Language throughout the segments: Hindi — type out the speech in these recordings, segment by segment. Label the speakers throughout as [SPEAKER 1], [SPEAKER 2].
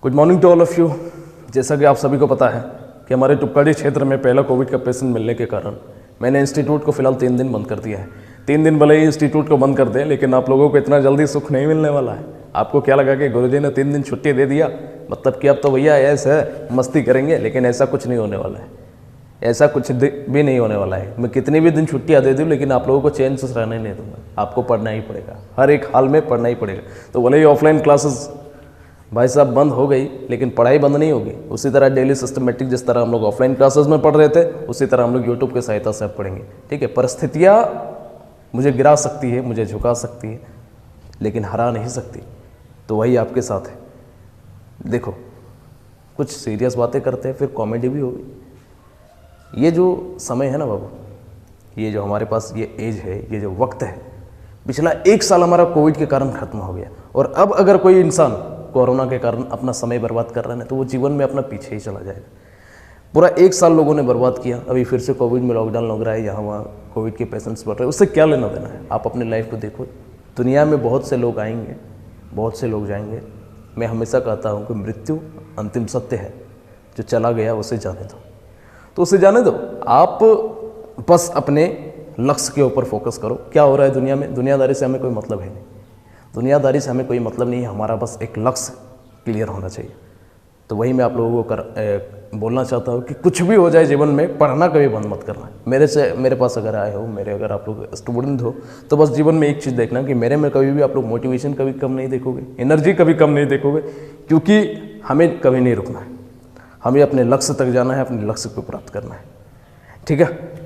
[SPEAKER 1] Good morning to all of you. जैसा कि आप सभी को पता है कि हमारे टुक्काड़ी क्षेत्र में पहला कोविड का पेशेंट मिलने के कारण मैंने इंस्टीट्यूट को फिलहाल 3 दिन बंद कर दिया है। 3 दिन भले ही इंस्टीट्यूट को बंद कर दें, लेकिन आप लोगों को इतना जल्दी सुख नहीं मिलने वाला है। आपको क्या लगा कि गुरुजी ने 3 दिन छुट्टी दे दिया मतलब कि अब तो भैया ऐसे मस्ती करेंगे, लेकिन ऐसा कुछ नहीं होने वाला है। ऐसा कुछ भी नहीं होने वाला है। मैं कितनी भी दिन छुट्टियाँ दे दूँ, लेकिन आप लोगों को चैन से रहने नहीं दूंगा। आपको पढ़ना ही पड़ेगा, हर एक हाल में पढ़ना ही पड़ेगा। तो भले ही ऑफलाइन क्लासेस भाई साहब बंद हो गई, लेकिन पढ़ाई बंद नहीं होगी। उसी तरह डेली सिस्टमेटिक जिस तरह हम लोग ऑफलाइन क्लासेस में पढ़ रहे थे, उसी तरह हम लोग यूट्यूब की सहायता से अब पढ़ेंगे। ठीक है, परिस्थितियाँ मुझे गिरा सकती है, मुझे झुका सकती है, लेकिन हरा नहीं सकती। तो वही आपके साथ है। देखो, कुछ सीरियस बातें करते हैं, फिर कॉमेडी भी होगी। ये जो समय है ना बाबू, ये जो हमारे पास ये एज है, ये जो वक्त है, पिछला 1 साल हमारा कोविड के कारण खत्म हो गया। और अब अगर कोई इंसान कोरोना के कारण अपना समय बर्बाद कर रहा है तो वो जीवन में अपना पीछे ही चला जाएगा। पूरा 1 साल लोगों ने बर्बाद किया। अभी फिर से कोविड में लॉकडाउन लग रहा है, यहाँ वहाँ कोविड के पेशेंट्स बढ़ रहे हैं। उससे क्या लेना देना है? आप अपनी लाइफ को देखो। दुनिया में बहुत से लोग आएंगे, बहुत से लोग जाएंगे। मैं हमेशा कहता हूँ कि मृत्यु अंतिम सत्य है। जो चला गया उसे जाने दो, तो उसे जाने दो। आप बस अपने लक्ष्य के ऊपर फोकस करो। क्या हो रहा है दुनिया में? दुनियादारी से हमें कोई मतलब है नहीं। दुनियादारी से हमें कोई मतलब नहीं है। हमारा बस एक लक्ष्य क्लियर होना चाहिए। तो वही मैं आप लोगों को बोलना चाहता हूँ कि कुछ भी हो जाए जीवन में, पढ़ना कभी बंद मत करना। मेरे पास अगर आए हो, अगर आप लोग स्टूडेंट हो, तो बस जीवन में एक चीज़ देखना कि मेरे में कभी भी आप लोग मोटिवेशन कभी कम नहीं देखोगे, एनर्जी कभी कम नहीं देखोगे, क्योंकि हमें कभी नहीं रुकना है। हमें अपने लक्ष्य तक जाना है, अपने लक्ष्य को प्राप्त करना है। ठीक है,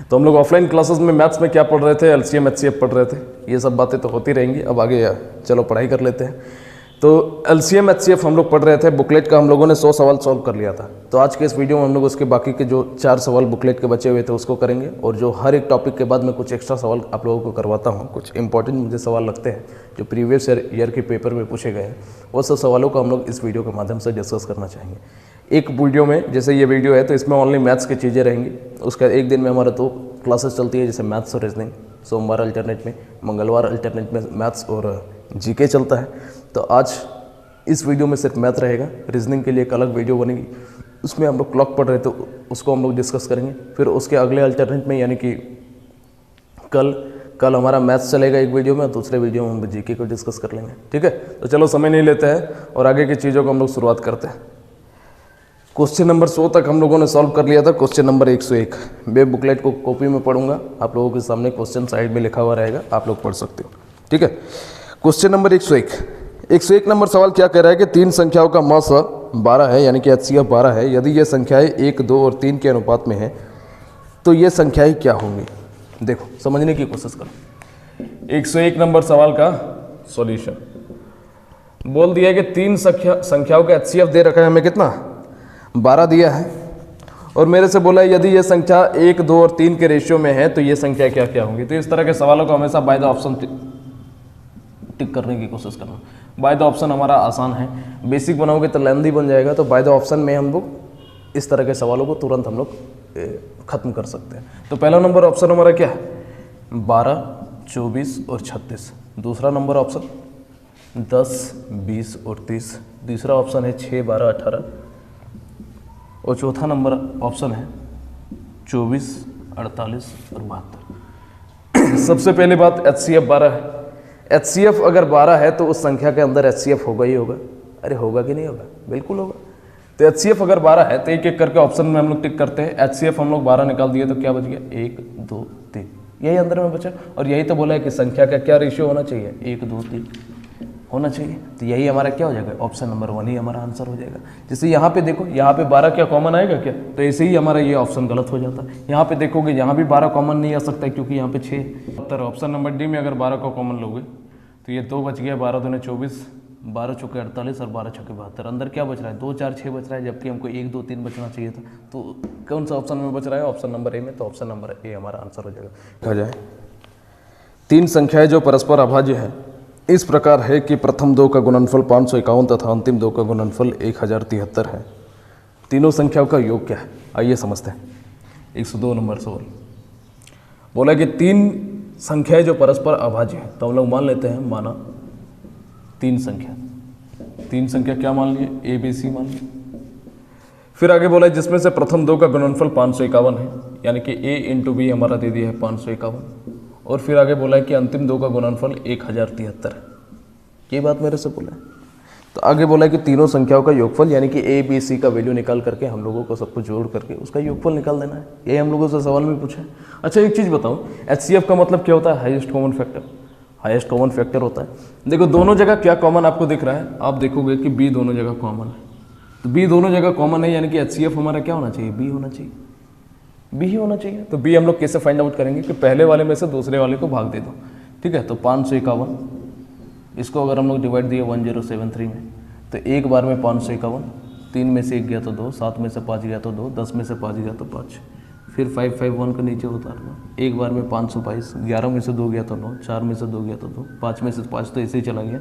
[SPEAKER 1] तो हम लोग ऑफलाइन क्लासेस में मैथ्स में क्या पढ़ रहे थे? एलसीएम एचसीएफ पढ़ रहे थे। ये सब बातें तो होती रहेंगी। अब आगे चलो पढ़ाई कर लेते हैं। तो एलसीएम एचसीएफ हम लोग पढ़ रहे थे। बुकलेट का हम लोगों ने 100 सवाल सॉल्व कर लिया था। तो आज के इस वीडियो में हम लोग उसके बाकी के जो 4 सवाल बुकलेट के बचे हुए थे उसको करेंगे। और जो हर एक टॉपिक के बाद मैं कुछ एक्स्ट्रा सवाल आप लोगों को करवाता हूँ। कुछ इंपॉर्टेंट मुझे सवाल लगते हैं जो प्रीवियस ईयर के पेपर में पूछे गए हैं। वो सब सवालों को हम लोग इस वीडियो के माध्यम से डिस्कस करना चाहेंगे। एक वीडियो में, जैसे ये वीडियो है, तो इसमें ओनली मैथ्स की चीज़ें रहेंगी। उसका एक दिन में हमारा 2 क्लासेस चलती है, जैसे मैथ्स और रीजनिंग। सोमवार अल्टरनेट में, मंगलवार अल्टरनेट में मैथ्स और जीके चलता है। तो आज इस वीडियो में सिर्फ मैथ रहेगा। रीजनिंग के लिए एक अलग वीडियो बनेगी, उसमें हम लोग क्लॉक पढ़ रहे तो उसको हम लोग डिस्कस करेंगे। फिर उसके अगले अल्टरनेट में, यानी कि कल हमारा मैथ्स चलेगा एक वीडियो में, दूसरे वीडियो में हम जीके को डिस्कस कर लेंगे। ठीक है, तो चलो समय नहीं लेते हैं और आगे की चीज़ों को हम लोग शुरुआत करते हैं। क्वेश्चन नंबर 100 तक हम लोगों ने सॉल्व कर लिया था। क्वेश्चन नंबर 101 मैं बुकलेट को कॉपी में पढ़ूंगा, आप लोगों के सामने क्वेश्चन साइड में लिखा हुआ रहेगा, आप लोग पढ़ सकते हो। ठीक है, क्वेश्चन नंबर 101 नंबर सवाल क्या कह रहा है कि 3 संख्याओं का मस 12 है, यानी कि एचसीएफ 12 है। यदि ये संख्याएं 1, 2 और 3 के अनुपात में है तो ये संख्याएं क्या होंगी? देखो, समझने की कोशिश करो। 101 नंबर सवाल का सॉल्यूशन बोल दिया कि 3 संख्याओं का एचसीएफ दे रखा है हमें, कितना? 12 दिया है। और मेरे से बोला है यदि ये संख्या 1, 2 और 3 के रेशियो में है तो ये संख्या क्या क्या होंगी। तो इस तरह के सवालों को हमेशा बाय द ऑप्शन टिक करने की कोशिश करना। बाय द ऑप्शन हमारा आसान है। बेसिक बनाओगे तो लेंथी बन जाएगा। तो बाय द ऑप्शन में हम लोग इस तरह के सवालों को तुरंत हम लोग खत्म कर सकते हैं। तो पहला नंबर ऑप्शन हमारा क्या है? 12, 24 और 36। दूसरा नंबर ऑप्शन 10, 20 और 30। तीसरा ऑप्शन है 6, 12, 18। और चौथा नंबर ऑप्शन है 24, 48 और 72। सबसे पहली बात, एचसीएफ 12 है। एचसीएफ अगर 12 है तो उस संख्या के अंदर एचसीएफ होगा ही होगा। अरे होगा कि नहीं होगा? बिल्कुल होगा। तो एचसीएफ अगर 12 है तो एक एक करके ऑप्शन में हम लोग टिक करते हैं। एचसीएफ हम लोग 12 निकाल दिए तो क्या बच गया? 1, 2, 3, यही अंदर में बचा। और यही तो बोला है कि संख्या का क्या रेशियो होना चाहिए? 1, 2, 3 होना चाहिए। तो यही हमारा क्या हो जाएगा? ऑप्शन नंबर 1 ही हमारा आंसर हो जाएगा। जैसे यहाँ पे देखो, यहाँ पे 12 क्या कॉमन आएगा क्या? तो ऐसे ही हमारा ये ऑप्शन गलत हो जाता है। यहाँ पे देखोगे, यहाँ भी 12 कॉमन नहीं आ सकता क्योंकि यहाँ पे 6। तो ऑप्शन नंबर डी में अगर 12 को कॉमन लोगे तो ये 2 बच गया। 12 दूने 24, 12 चौके 48 और 12 छक्के 72। अंदर क्या बच रहा है? 2, 4, 6 बच रहा है, जबकि हमको 1, 2, 3 बचना चाहिए था। तो कौन सा ऑप्शन में बच रहा है? ऑप्शन नंबर ए में। तो ऑप्शन नंबर ए हमारा आंसर हो जाएगा। कहा जाए 3 संख्याएं जो परस्पर अभाज्य है इस प्रकार है कि प्रथम 2 का गुणनफल 551 तथा अंतिम 2 का गुणनफल 1073 है। तीनों संख्याओं का योग क्या है? आइए समझते हैं। 102 नंबर सवाल बोला कि 3 संख्याएं जो परस्पर अभाज्य है। तो हम लोग मान लेते हैं, माना 3 संख्या तीन संख्या क्या मान लिए, ए बी सी मान लिए। फिर आगे बोला है जिसमें से प्रथम दो का गुणनफल 551 है, यानी कि ए इंटू बी हमारा दे दिया है 551। और फिर आगे बोला है कि अंतिम दो का गुणनफल 1073 है। ये बात मेरे से बोला है। तो आगे बोला है कि तीनों संख्याओं का योगफल यानी कि ए बी सी का वैल्यू निकाल करके हम लोगों को सबको जोड़ करके उसका योगफल निकाल देना है। यही हम लोगों से सवाल में पूछा है। अच्छा एक चीज़ बताओ, HCF का मतलब क्या होता है, highest common factor. Highest common factor होता है, देखो दोनों जगह क्या कॉमन आपको दिख रहा है, आप देखोगे कि बी दोनों जगह कॉमन है। तो बी दोनों जगह कॉमन है यानी कि HCF हमारा क्या होना चाहिए, बी होना चाहिए, बी ही होना चाहिए। तो बी हम लोग कैसे फाइंड आउट करेंगे कि पहले वाले में से दूसरे वाले को भाग दे दो, ठीक है। तो 551 इसको अगर हम लोग डिवाइड दिए 1073 में, तो एक बार में 551, 3 में से 1 गया तो 2, 7 में से 5 गया तो 2, 10 में से 5 गया तो 5, फिर 551 को नीचे उतारना, एक बार में 522, 11 में से 2 गया तो 9, 4 में से 2 गया तो 2, 5 में से 5 तो ऐसे ही चला गया,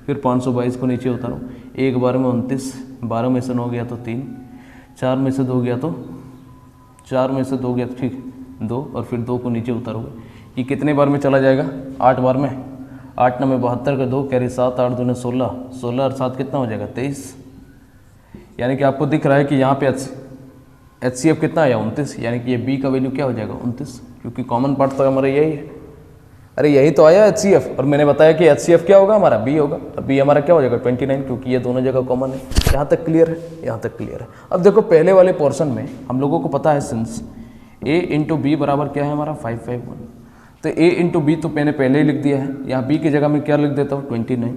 [SPEAKER 1] फिर 522 को नीचे उतारो, एक बार में 29, 12 में से 9 गया तो 3, 4 में से 2 गया तो 4 में से 2 गया तो ठीक 2, और फिर 2 को नीचे उतारोगे। ये कितने बार में चला जाएगा, 8 बार में। 8 9 72 का 2 कैरी 7, 8 2 16, 16 और 7 कितना हो जाएगा 23। यानी कि आपको दिख रहा है कि यहाँ पे HCF कितना आया 29, यानी कि ये B का वैल्यू क्या हो जाएगा 29, क्योंकि कॉमन पार्ट तो हमारा यही है। अरे यही तो आया HCF, और मैंने बताया कि HCF क्या होगा हमारा B होगा। अब B हमारा क्या हो जाएगा 29, क्योंकि ये दोनों जगह कॉमन है। यहाँ तक क्लियर है, यहाँ तक क्लियर है। अब देखो पहले वाले पोर्शन में हम लोगों को पता है सिंस A इंटू बी बराबर क्या है हमारा 551, तो A इंटू बी तो मैंने पहले ही लिख दिया है। यहाँ B की जगह में क्या लिख देता हूँ 29,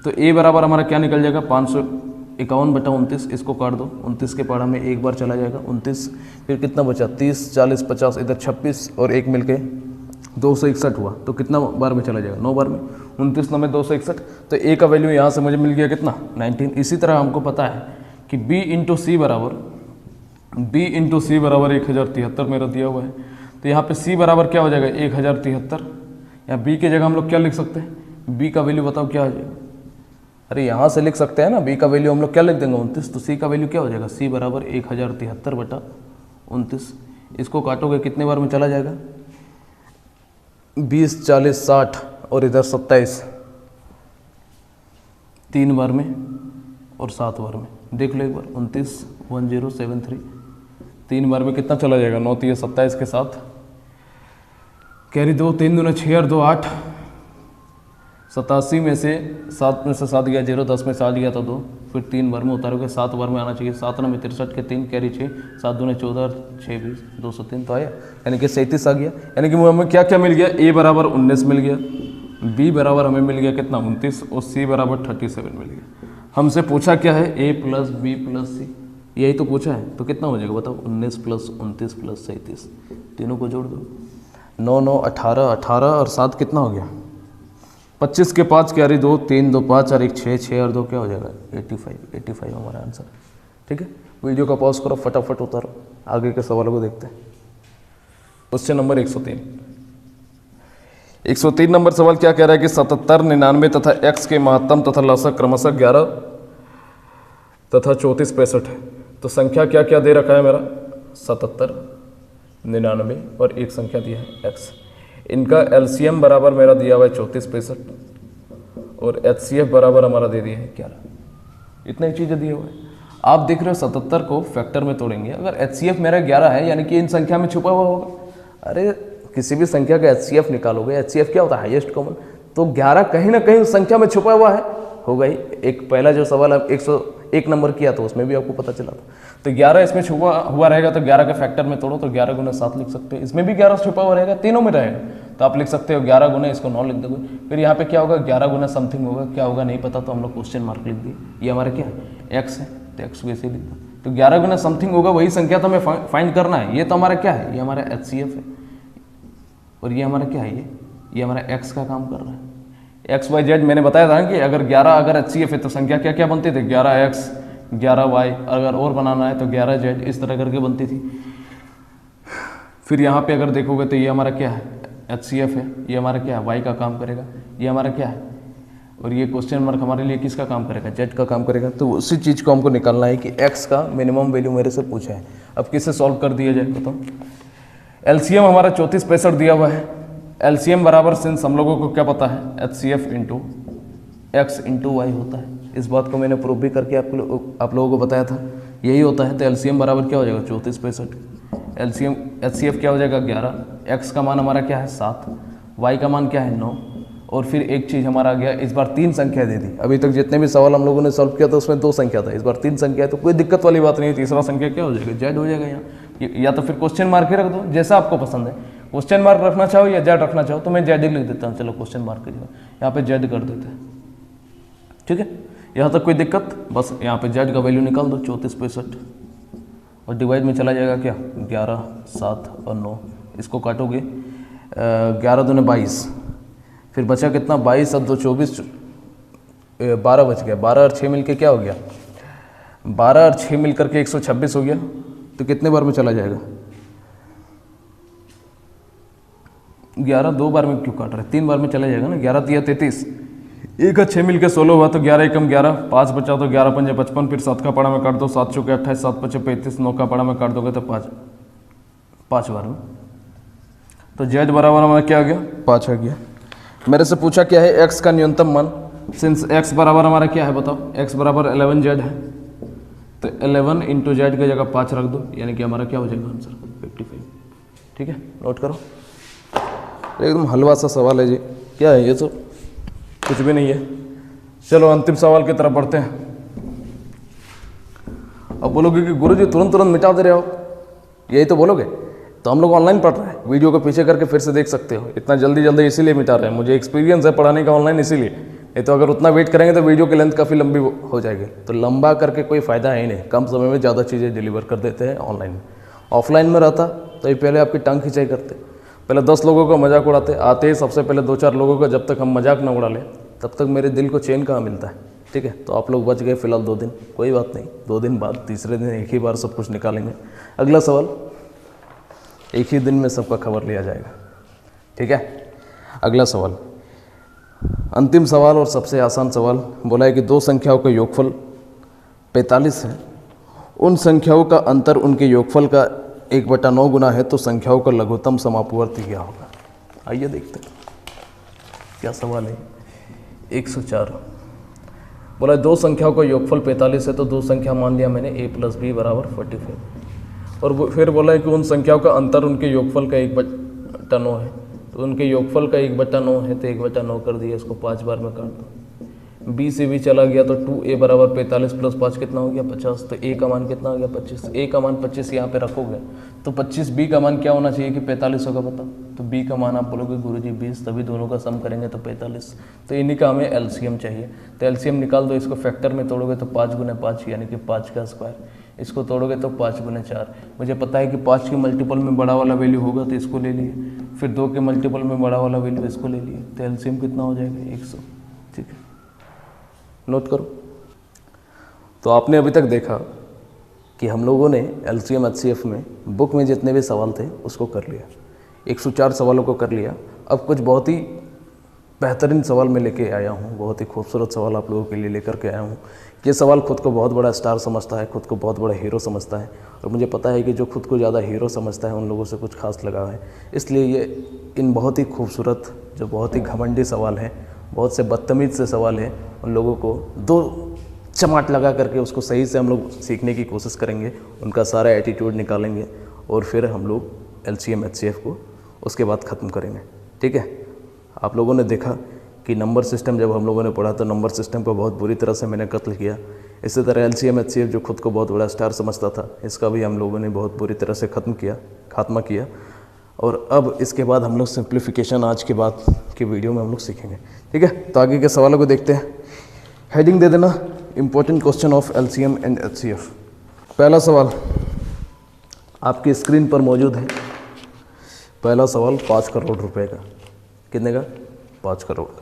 [SPEAKER 1] तो A बराबर हमारा क्या निकल जाएगा 551/29, इसको काट दो, 29 के पारा में एक बार चला जाएगा 29, फिर कितना बचा 30 40 50, इधर 26 और एक मिलके 261 हुआ, तो कितना बार में चला जाएगा 9 बार में, 29 9 में 261, तो A का वैल्यू यहाँ से मुझे मिल गया कितना 19। इसी तरह हमको पता है कि B इंटू सी बराबर 1073 मेरा दिया हुआ है, तो यहाँ पे C बराबर क्या हो जाएगा 1073। यहाँ B की जगह हम लोग क्या लिख सकते हैं, B का वैल्यू बताओ क्या हो जाएगा। अरे यहाँ से लिख सकते हैं ना, B का वैल्यू हम लोग क्या लिख देंगे 29, तो C का वैल्यू क्या हो जाएगा C बराबर 1073/29। इसको काटोगे कितने बार में चला जाएगा 20 40 60 और इधर 27, 3 बार में और 7 बार में। देख लो एक बार 29 1073, 3 बार में कितना चला जाएगा 9 3 27 के साथ कैरी 2, 3 दूना 6 और 2 8, 87 में से 7 में से 7 गया 0, 10 में से 8 गया तो 2, फिर 3 बार में उतारोगे 7 बार में आना चाहिए, 7 9 में 63 के 3 कैरी 6, 7 दूने 14 6 20 203 तो आया, यानी कि 37 आ गया। यानी कि हमें क्या क्या मिल गया, A बराबर 19 मिल गया, B बराबर हमें मिल गया कितना 29 और C बराबर 37 मिल गया। हमसे पूछा क्या है A plus B plus C, यही तो पूछा है। तो कितना हो जाएगा बताओ 19 प्लस 29 प्लस 37, तीनों को जोड़ दो 9 9 18 18 और 7 कितना हो गया 25 के 5 कैरी 2 3 2 5 और 1 6 6 और 2 क्या हो जाएगा 85 हमारा आंसर। ठीक है, वीडियो का पॉज करो, फटाफट उतारो, आगे के सवालों को देखते हैं। क्वेश्चन नंबर 103 नंबर सवाल क्या कह रहा है कि 77 99 तथा x के महत्तम तथा लसक क्रमशः 11 तथा 34 65 है। तो संख्या क्या क्या दे रखा है मेरा 77 99 और एक संख्या दिया है x। इनका एलसीएम बराबर मेरा दिया हुआ है 34 65 और HCF बराबर हमारा दे दिया है 11। इतनी चीज़ें दिए हुए हैं। आप देख रहे हो 77 को फैक्टर में तोड़ेंगे, अगर HCF मेरा 11 है यानी कि इन संख्या में छुपा हुआ होगा। अरे किसी भी संख्या का HCF निकालोगे, HCF क्या होता है हाईएस्ट कॉमन, तो 11 कहीं ना कहीं उस संख्या में छुपा हुआ है, होगा ही। एक पहला जो सवाल आप 101 नंबर किया तो उसमें भी आपको पता चला था। तो 11 इसमें छुपा हुआ रहेगा, तो 11 के फैक्टर में तोड़ो तो 11 गुना 7 लिख सकते हो। इसमें भी 11 छुपा हुआ रहेगा, तीनों में रहेगा, तो आप लिख सकते हो 11 गुना, इसको 9 लिख दोगे। फिर यहाँ पे क्या होगा 11 गुना समथिंग होगा, क्या होगा नहीं पता, तो हम लोग क्वेश्चन मार्क लिख दिए। ये हमारा क्या है x है, तो x वैसे लिख दो। तो 11 गुना समथिंग होगा, वही संख्या तो हमें फाइंड करना है। ये तो हमारा क्या है, ये हमारा HCF है, और ये हमारा क्या है, ये हमारा x का काम कर रहा है। x y z मैंने बताया था कि अगर 11 अगर HCF है तो संख्या क्या क्या बनती थी 11x 11y, अगर और बनाना है तो 11z, इस तरह करके बनती थी। फिर यहाँ पे अगर देखोगे तो ये हमारा क्या है HCF है, ये हमारा क्या है y का काम करेगा, ये हमारा क्या है, और ये क्वेश्चन मार्क हमारे लिए किसका काम करेगा z का काम करेगा। तो उसी चीज़ को हमको निकालना है कि x का मिनिमम वैल्यू मेरे से पूछा है। अब किसे सॉल्व कर दिया जाए बताओ। एलसीएम हमारा 34 65 दिया हुआ है। एलसीएम बराबर सिंस हम लोगों को क्या पता है HCF into x into y होता है। इस बात को मैंने प्रूव भी करके आप लोगों को बताया था, यही होता है। तो एलसीएम बराबर क्या हो जाएगा 34 65, एलसीएम एचसीएफ क्या हो जाएगा 11, एक्स का मान हमारा क्या है 7, वाई का मान क्या है 9, और फिर एक चीज़ हमारा आ गया, इस बार 3 संख्या दे दी। अभी तक जितने भी सवाल हम लोगों ने सॉल्व किया था उसमें 2 संख्या था, इस बार 3 संख्या है, तो कोई दिक्कत वाली बात नहीं है। तीसरा संख्या क्या हो जाएगा जेड हो जाएगा यहाँ, या तो फिर क्वेश्चन मार्क ही रख दो, जैसा आपको पसंद है। क्वेश्चन मार्क रखना चाहो या जेड रखना चाहो तो मैं जेड ही लिख देता हूँ, चलो क्वेश्चन मार्क की जगह यहाँ पे जेड कर देते हैं, ठीक है। यहाँ तक कोई दिक्कत, बस यहाँ पे जेड का वैल्यू निकाल दो 34 65, और डिवाइड में चला जाएगा क्या 11 7 और 9, इसको काटोगे 11 दूने 22, फिर बचा कितना 22 और 2 24, 12 बच गया, 12 और 6 मिलके क्या हो गया 12 और 6 मिल करके 126 हो गया। तो कितने बार में चला जाएगा 11 2 बार में क्यों काट रहे हैं, 3 बार में चला जाएगा ना। 11 3 33, 1 और 6 मिलकर 16 हुआ, तो 11 एकम 11, 5 बचा तो 11 पंजे 55, फिर 7 का पड़ा में काट दो, 7 चौके 28, 7 पचे 35, 9 का पड़ा में काट दोगे तो 5 बार में। तो जेड बराबर हमारा क्या आ गया 5 आ गया। मेरे से पूछा क्या है एक्स का न्यूनतम मान, सिंस एक्स बराबर हमारा क्या है बताओ, एक्स बराबर 11 जेड है, तो 11 इंटू जेड की जगह 5 रख दो, यानी कि हमारा क्या हो जाएगा आंसर 55, ठीक है। नोट करो, एकदम हलवा सा सवाल है जी, क्या है ये तो कुछ भी नहीं है। चलो अंतिम सवाल की तरफ बढ़ते हैं। अब बोलोगे कि गुरुजी तुरंत मिटा दे रहे हो, यही तो बोलोगे। तो हम लोग ऑनलाइन पढ़ रहे हैं, वीडियो को पीछे करके फिर से देख सकते हो। इतना जल्दी इसीलिए मिटा रहे हैं, मुझे एक्सपीरियंस है पढ़ाने का ऑनलाइन, इसीलिए। नहीं तो अगर उतना वेट करेंगे तो वीडियो की लेंथ काफ़ी लंबी हो जाएगी, तो लंबा करके कोई फ़ायदा है ही नहीं। कम समय में ज़्यादा चीज़ें डिलीवर कर देते हैं ऑनलाइन में। ऑफलाइन में रहता तो ये पहले आपकी टांग खिंचाई करते, पहले 10 लोगों का मजाक उड़ाते, आते ही सबसे पहले 2-4 लोगों का, जब तक हम मजाक ना उड़ा लें तब तक मेरे दिल को चैन कहाँ मिलता है, ठीक है। तो आप लोग बच गए फिलहाल 2 दिन, कोई बात नहीं, 2 दिन बाद तीसरे दिन एक ही बार सब कुछ निकालेंगे। अगला सवाल एक ही दिन में सबका खबर लिया जाएगा, ठीक है। अगला सवाल, अंतिम सवाल और सबसे आसान सवाल, बोला है कि 2 संख्याओं का योगफल 45 है, उन संख्याओं का अंतर उनके योगफल का 1/9 गुना है, तो संख्याओं का लघुत्तम समापवर्ती क्या होगा। आइए देखते हैं क्या सवाल है। 104 बोला 2 संख्याओं का योगफल 45 है, तो 2 संख्या मान लिया मैंने a + b = 45, और फिर बोला है कि उन संख्याओं का अंतर उनके योगफल का 1/9 है, तो उनके योगफल का 1/9 है, तो 1/9 कर दिया, इसको 5 बार में काट दो। b से b चला गया तो 2a = 45 + 5 कितना हो गया 50, तो a का मान कितना हो गया 25, a का मान 25 यहाँ पे रखोगे तो 25, b का मान क्या होना चाहिए कि 45 होगा बताओ। तो b का मान आप बोलोगे गुरुजी 20, तभी दोनों का सम करेंगे तो 45, तो इन्हीं का हमें एलसीएम चाहिए। तो एलसीएम निकाल दो, इसको फैक्टर में तोड़ोगे तो 5 × 5 यानी कि 5 का स्क्वायर, इसको तोड़ोगे तो 5 × 4। मुझे पता है कि 5 के मल्टीपल में बड़ा वाला वैल्यू होगा तो इसको ले लिए, फिर 2 के मल्टीपल में बड़ा वाला वैल्यू इसको ले लिए, तो एलसीएम कितना हो जाएगा 100, ठीक है। नोट करो। तो आपने अभी तक देखा कि हम लोगों ने एलसीएम एचसीएफ में बुक में जितने भी सवाल थे उसको कर लिया, 104 सवालों को कर लिया। अब कुछ बहुत ही बेहतरीन सवाल मैं लेके आया हूँ, बहुत ही खूबसूरत सवाल आप लोगों के लिए लेकर के आया हूँ। ये सवाल खुद को बहुत बड़ा स्टार समझता है, खुद को बहुत बड़ा हीरो समझता है, और मुझे पता है कि जो खुद को ज़्यादा हीरो समझता है उन लोगों से कुछ खास लगाव है। इसलिए ये इन बहुत ही खूबसूरत, जो बहुत ही घमंडी सवाल है, बहुत से बदतमीज से सवाल है, उन लोगों को 2 चमाट लगा करके उसको सही से हम लोग सीखने की कोशिश करेंगे, उनका सारा एटीट्यूड निकालेंगे, और फिर हम लोग एलसीएम एचसीएफ को उसके बाद ख़त्म करेंगे, ठीक है। आप लोगों ने देखा कि नंबर सिस्टम जब हम लोगों ने पढ़ा तो नंबर सिस्टम को बहुत बुरी तरह से मैंने कत्ल किया। इसी तरह एलसीएम एचसीएफ जो खुद को बहुत बड़ा स्टार समझता था, इसका भी हम लोगों ने बहुत बुरी तरह से खात्मा किया। और अब इसके बाद हम लोग सिंप्लीफिकेशन आज के बाद की वीडियो में हम लोग सीखेंगे, ठीक है। तो आगे के सवालों को देखते हैं। हेडिंग दे देना, important question of LCM and HCF. पहला सवाल आपकी स्क्रीन पर मौजूद है। पहला सवाल 5 करोड़ रुपए का, कितने का 5 करोड़ का।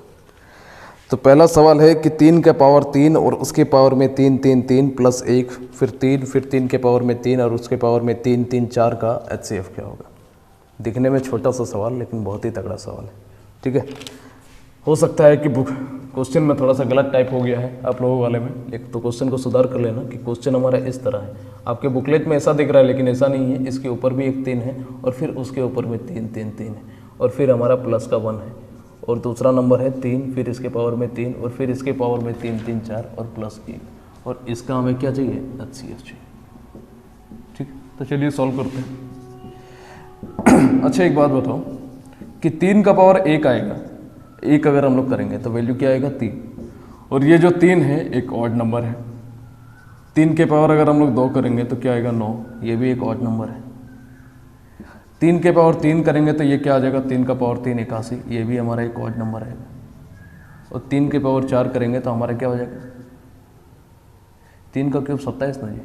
[SPEAKER 1] तो पहला सवाल है कि 3 के पावर 3 और उसके पावर में 3 3 3 प्लस 1 फिर 3 के पावर में 3 और उसके पावर में 3 3 4 का एचसीएफ क्या होगा। दिखने में छोटा सा सवाल लेकिन बहुत ही तगड़ा सवाल है, ठीक है। हो सकता है कि बुक क्वेश्चन में थोड़ा सा गलत टाइप हो गया है आप लोगों वाले में, एक तो क्वेश्चन को सुधार कर लेना कि क्वेश्चन हमारा इस तरह है। आपके बुकलेट में ऐसा दिख रहा है लेकिन ऐसा नहीं है, इसके ऊपर भी एक 3 है और फिर उसके ऊपर में 3 3 3 है और फिर हमारा प्लस का 1 है और दूसरा नंबर है 3, फिर इसके पावर में 3 और फिर इसके पावर में 3 3 4 और प्लस 1 और इसका हमें क्या चाहिए, HCF चाहिए। ठीक, तो चलिए सॉल्व करते हैं। अच्छा एक बात बताओ कि 3 का पावर 1 आएगा, 1 अगर हम लोग करेंगे तो वैल्यू क्या आएगा 3, और ये जो 3 है एक ऑड नंबर है। 3 के पावर अगर हम लोग 2 करेंगे तो क्या आएगा 9, ये भी एक ऑड नंबर है। 3 के पावर 3 करेंगे तो ये क्या आ जाएगा, 3 का पावर 3 81, ये भी हमारा एक ऑड नंबर है। और 3 के पावर 4 करेंगे तो हमारा क्या हो जाएगा, 3 का क्यूब 27 ना जी।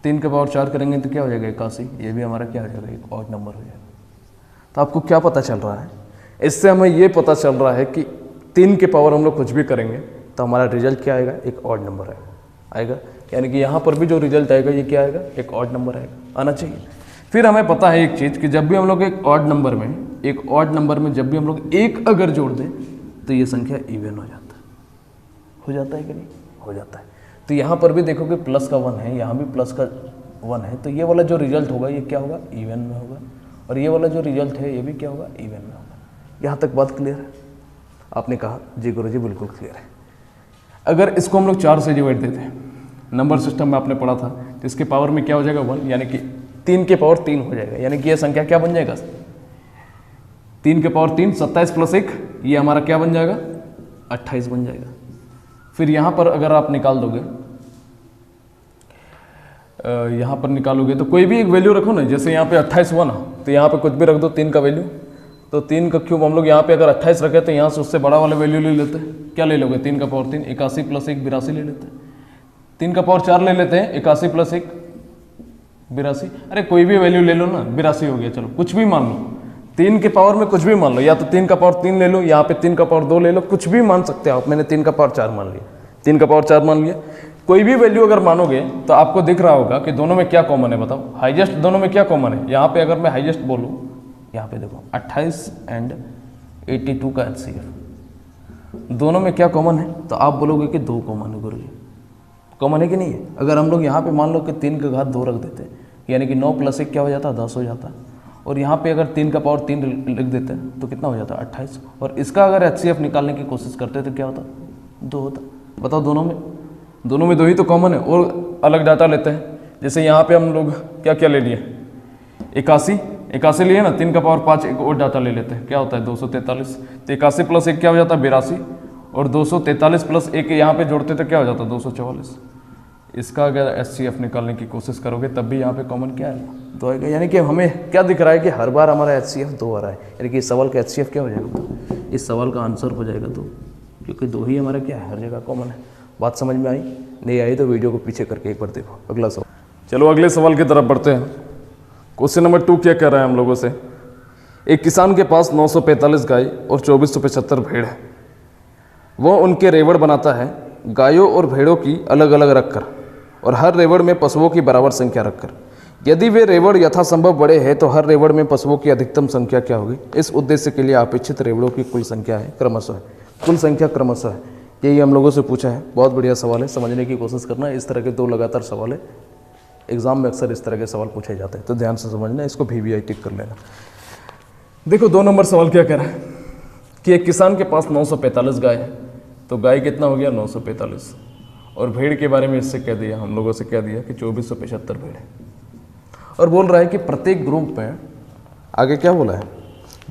[SPEAKER 1] 3 के पावर 4 करेंगे तो क्या हो जाएगा 81, ये भी हमारा क्या हो जाएगा, एक ऑड नंबर हो जाएगा। तो आपको क्या पता चल रहा है, इससे हमें ये पता चल रहा है कि 3 के पावर हम लोग कुछ भी करेंगे तो हमारा रिजल्ट क्या आएगा, एक ऑड नंबर आएगा। यानी कि यहाँ पर भी जो रिजल्ट आएगा ये क्या आएगा, एक ऑड नंबर आएगा, आना चाहिए। फिर हमें पता है एक चीज़ कि जब भी हम लोग एक ऑड नंबर में जब भी हम लोग 1 अगर जोड़ दें तो ये संख्या इवन हो जाता है कि नहीं, हो जाता है। तो यहाँ पर भी देखो कि प्लस का 1 है, यहाँ भी प्लस का 1 है, तो ये वाला जो रिजल्ट होगा ये क्या होगा, इवन में होगा, और ये वाला जो रिजल्ट है ये भी क्या होगा, इवन में होगा। यहाँ तक बात क्लियर है? आपने कहा जी गुरुजी बिल्कुल क्लियर है। अगर इसको हम लोग 4 से डिवाइड देते हैं, नंबर सिस्टम में आपने पढ़ा था, तो इसके पावर में क्या हो जाएगा 1, यानी कि 3 के पावर 3 हो जाएगा, यानी कि ये संख्या क्या बन जाएगा, 3 के पावर 3, 27 प्लस 1, ये हमारा क्या बन जाएगा, 28 बन जाएगा। फिर यहाँ पर अगर आप निकाल दोगे, यहाँ पर निकालोगे तो कोई भी एक वैल्यू रखो ना, जैसे यहाँ पे 28 हुआ ना, तो यहाँ पे कुछ भी रख दो 3 का वैल्यू, तो 3 का क्यूब हम लोग यहाँ पे अगर 28 रखे तो यहाँ से उससे बड़ा वाला वैल्यू ले लेते हैं। क्या ले लोगे, 3 का पावर 3, 81 प्लस 1 82 ले लेते हैं। 3 का पावर 4 ले लेते हैं, 81 प्लस 1 82, अरे कोई भी वैल्यू ले लो ना, 82 हो गया, चलो कुछ भी मान लो, 3 के पावर में कुछ भी मान लो, या तो 3 का पावर 3 ले लो, यहाँ पे 3 का पावर 2 ले लो, कुछ भी मान सकते हो आप। मैंने 3 का पावर 4 मान लिया, 3 का पावर 4 मान लिया। कोई भी वैल्यू अगर मानोगे तो आपको दिख रहा होगा कि दोनों में क्या कॉमन है, बताओ हाईएस्ट दोनों में क्या कॉमन है। यहाँ पे अगर मैं हाईएस्ट बोलूँ, यहाँ पे देखो 28 एंड 82 का HCF, दोनों में क्या कॉमन है, तो आप बोलोगे कि 2 कॉमन है। गुरुजी कॉमन है कि नहीं है? अगर हम लोग यहाँ पे मान लो कि 3 का घात 2 रख देते, यानी कि 9 प्लस 1 क्या हो जाता है, 10 हो जाता है, और यहाँ पे अगर 3 का पावर 3 लिख देते हैं तो कितना हो जाता है, 28, और इसका अगर HCF निकालने की कोशिश करते तो क्या होता, 2 होता। बताओ दोनों में 2 ही तो कॉमन है, और अलग डाटा लेते हैं। जैसे यहाँ पे हम लोग क्या क्या ले लिए, 81 लिए ना, 3 का पावर 5 एक और डाटा ले लेते हैं, क्या होता है 243, तो 81 प्लस 1 क्या हो जाता है 82, और 243 प्लस 1 यहाँ पे जोड़ते तो क्या हो जाता है 244। इसका अगर HCF निकालने की कोशिश करोगे तब भी यहाँ पे कॉमन क्या है, 2 आएगा। यानी कि हमें क्या दिख रहा है कि हर बार हमारा HCF 2 आ रहा है, यानी कि इस सवाल का HCF क्या हो जाएगा, इस सवाल का आंसर हो जाएगा 2, क्योंकि 2 ही हमारा क्या है, हर जगह कॉमन है। बात समझ में आई? नहीं आई तो वीडियो को पीछे करके एक बार देखो। अगला सवाल, चलो अगले सवाल की तरफ बढ़ते हैं। क्वेश्चन नंबर 2 क्या कह रहा है हम लोगों से, एक किसान के पास 945 गाय और 2475 भेड़ है। वह उनके रेवड़ बनाता है, गायों और भेड़ों की अलग अलग रखकर और हर रेवड़ में पशुओं की बराबर संख्या रखकर। यदि वे रेवड़ यथासंभव बड़े हैं तो हर रेवड़ में पशुओं की अधिकतम संख्या क्या होगी। इस उद्देश्य के लिए अपेक्षित रेवड़ों की कुल संख्या है क्रमशः है, कुल संख्या क्रमशः है। यही हम लोगों से पूछा है। बहुत बढ़िया सवाल है, समझने की कोशिश करना। इस तरह के 2 लगातार सवाल है, एग्जाम में अक्सर इस तरह के सवाल पूछे जाते हैं, तो ध्यान से समझना, इसको VVI टिक कर लेना। देखो 2 नंबर सवाल क्या कह रहा है कि एक किसान के पास 945 गाय है, तो गाय कितना हो गया 945, और भेड़ के बारे में इससे कह दिया, हम लोगों से कह दिया कि 2475 भेड़ है, और बोल रहा है कि प्रत्येक ग्रुप में आगे क्या बोला है,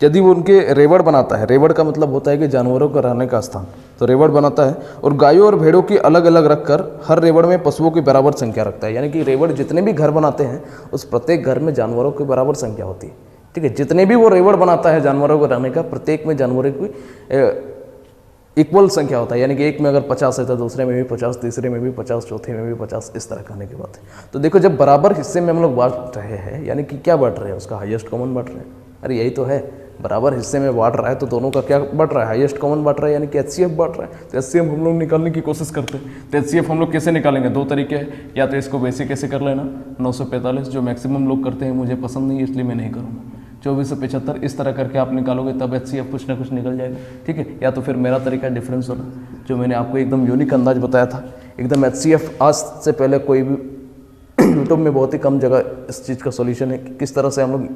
[SPEAKER 1] यदि वो उनके रेवड़ बनाता है, रेवड़ का मतलब होता है कि जानवरों का रहने का स्थान, तो रेवड़ बनाता है और गायों और भेड़ों की अलग अलग रखकर हर रेवड़ में पशुओं की बराबर संख्या रखता है। यानी कि रेवड़ जितने भी घर बनाते हैं उस प्रत्येक घर में जानवरों की बराबर संख्या होती है। ठीक है, जितने भी वो रेवड़ बनाता है जानवरों को रहने का, प्रत्येक में जानवरों की इक्वल संख्या होता है। यानी कि एक में अगर 50 है तो दूसरे में भी 50, तीसरे में भी 50, चौथे में भी 50, इस तरह करने की बात है। तो देखो जब बराबर हिस्से में हम लोग बांट रहे हैं, यानी कि क्या बांट रहे हैं, उसका हाईएस्ट कॉमन बांट रहे हैं। अरे यही तो है, बराबर हिस्से में बांट रहा है तो दोनों का क्या बढ़ रहा है, हाईएस्ट कॉमन बढ़ रहा है, यानी कि HCF बढ़ रहा है। तो HCF हम लोग निकालने की कोशिश करते हैं। तो HCF हम लोग कैसे निकालेंगे, 2 तरीके हैं, या तो इसको वैसे कैसे कर लेना 945 जो मैक्सिमम लोग करते हैं, मुझे पसंद नहीं है इसलिए मैं नहीं करूँगा। 2475 इस तरह करके आप निकालोगे तब HCF कुछ ना कुछ निकल जाएगा। ठीक है, या तो फिर मेरा तरीका डिफरेंस वाला जो मैंने आपको एकदम यूनिक अंदाज बताया था, एकदम HCF आज से पहले कोई भी यूट्यूब में बहुत ही कम जगह इस चीज़ का सॉल्यूशन है कि किस तरह से हम लोग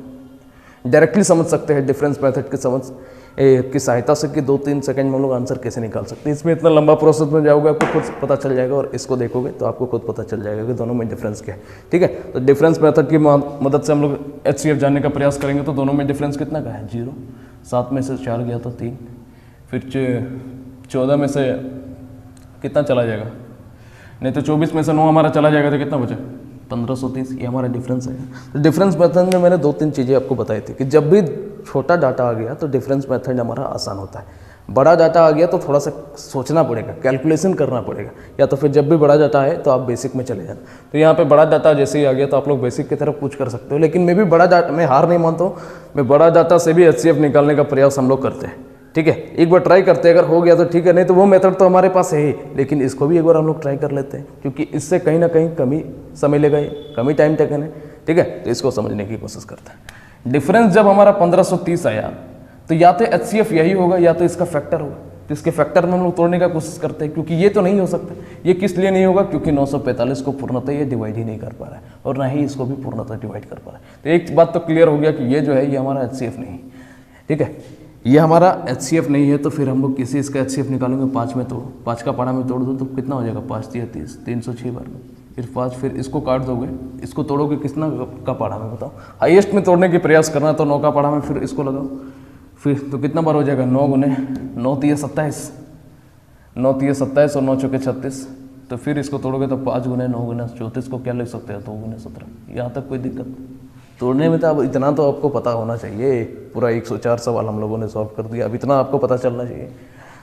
[SPEAKER 1] डायरेक्टली समझ सकते हैं डिफरेंस मेथड की समझ की सहायता से कि 2-3 सेकंड में हम लोग आंसर कैसे निकाल सकते हैं। इसमें इतना लंबा प्रोसेस में जाओगे आपको खुद पता चल जाएगा, और इसको देखोगे तो आपको खुद पता चल जाएगा कि दोनों में डिफरेंस क्या है। ठीक है, तो डिफरेंस मेथड की मदद से हम लोग HCF जानने का प्रयास करेंगे। तो दोनों में डिफरेंस कितना का है? 0। 7 में से 4 गया तो 3, फिर 14 में से कितना चला जाएगा? नहीं तो 24 में से 9 हमारा चला जाएगा तो कितना बचा? 1530। ये हमारा डिफरेंस है। तो डिफरेंस मेथड में मैंने 2-3 चीज़ें आपको बताई थी कि जब भी छोटा डाटा आ गया तो डिफरेंस मेथड हमारा आसान होता है। बड़ा डाटा आ गया तो थोड़ा सा सोचना पड़ेगा, कैलकुलेशन करना पड़ेगा, या तो फिर जब भी बड़ा डाटा है तो आप बेसिक में चले जाना। तो यहाँ पे बड़ा डाटा जैसे ही आ गया तो आप लोग बेसिक की तरफ पूछ कर सकते हो, लेकिन मैं भी बड़ा डाटा में हार नहीं मानता हूँ। मैं बड़ा डाटा से भी HCF निकालने का प्रयास हम लोग करते हैं। ठीक है, एक बार ट्राई करते हैं, अगर हो गया तो ठीक है, नहीं तो वो मेथड तो हमारे पास है ही, लेकिन इसको भी एक बार हम लोग ट्राई कर लेते हैं, क्योंकि इससे कहीं ना कहीं कमी समय लेगा, कमी टाइम टेकन है। ठीक है, तो इसको समझने की कोशिश करते हैं। डिफरेंस जब हमारा 1530 आया तो या तो HCF यही होगा या तो इसका फैक्टर होगा। तो इसके फैक्टर में हम लोग तोड़ने का कोशिश करते हैं, क्योंकि ये तो नहीं हो सकता। ये किस लिए नहीं होगा? क्योंकि 945 को पूर्णतः ये डिवाइड ही नहीं कर पा रहा है, और ना ही इसको भी पूर्णतः डिवाइड कर पा रहा है। तो एक बात तो क्लियर हो गया कि ये जो है ये हमारा HCF नहीं। ठीक है, ये हमारा HCF नहीं है। तो फिर हम लोग किसी इसका HCF निकालेंगे। 5 में तोड़ो, 5 का पाड़ा में तोड़ दो तो कितना हो जाएगा? 5 × 30, 306 बार में, फिर 5, फिर इसको काट दोगे, इसको तोड़ोगे कितना का पाड़ा में बताओ? हाईएस्ट में तोड़ने की प्रयास करना, तो 9 का पाड़ा में फिर इसको लगाओ, फिर तो कितना बार हो जाएगा? 9 × 9 × 27, 9 × 27 और 9 × 36। तो फिर इसको तोड़ोगे तो 5 × 9 × 34 को क्या लिख सकते हैं? 2 × 17। यहाँ तक कोई दिक्कत तोड़ने में? तो अब इतना तो आपको पता होना चाहिए। पूरा 104 सवाल हम लोगों ने सॉल्व कर दिया, अब इतना आपको पता चलना चाहिए।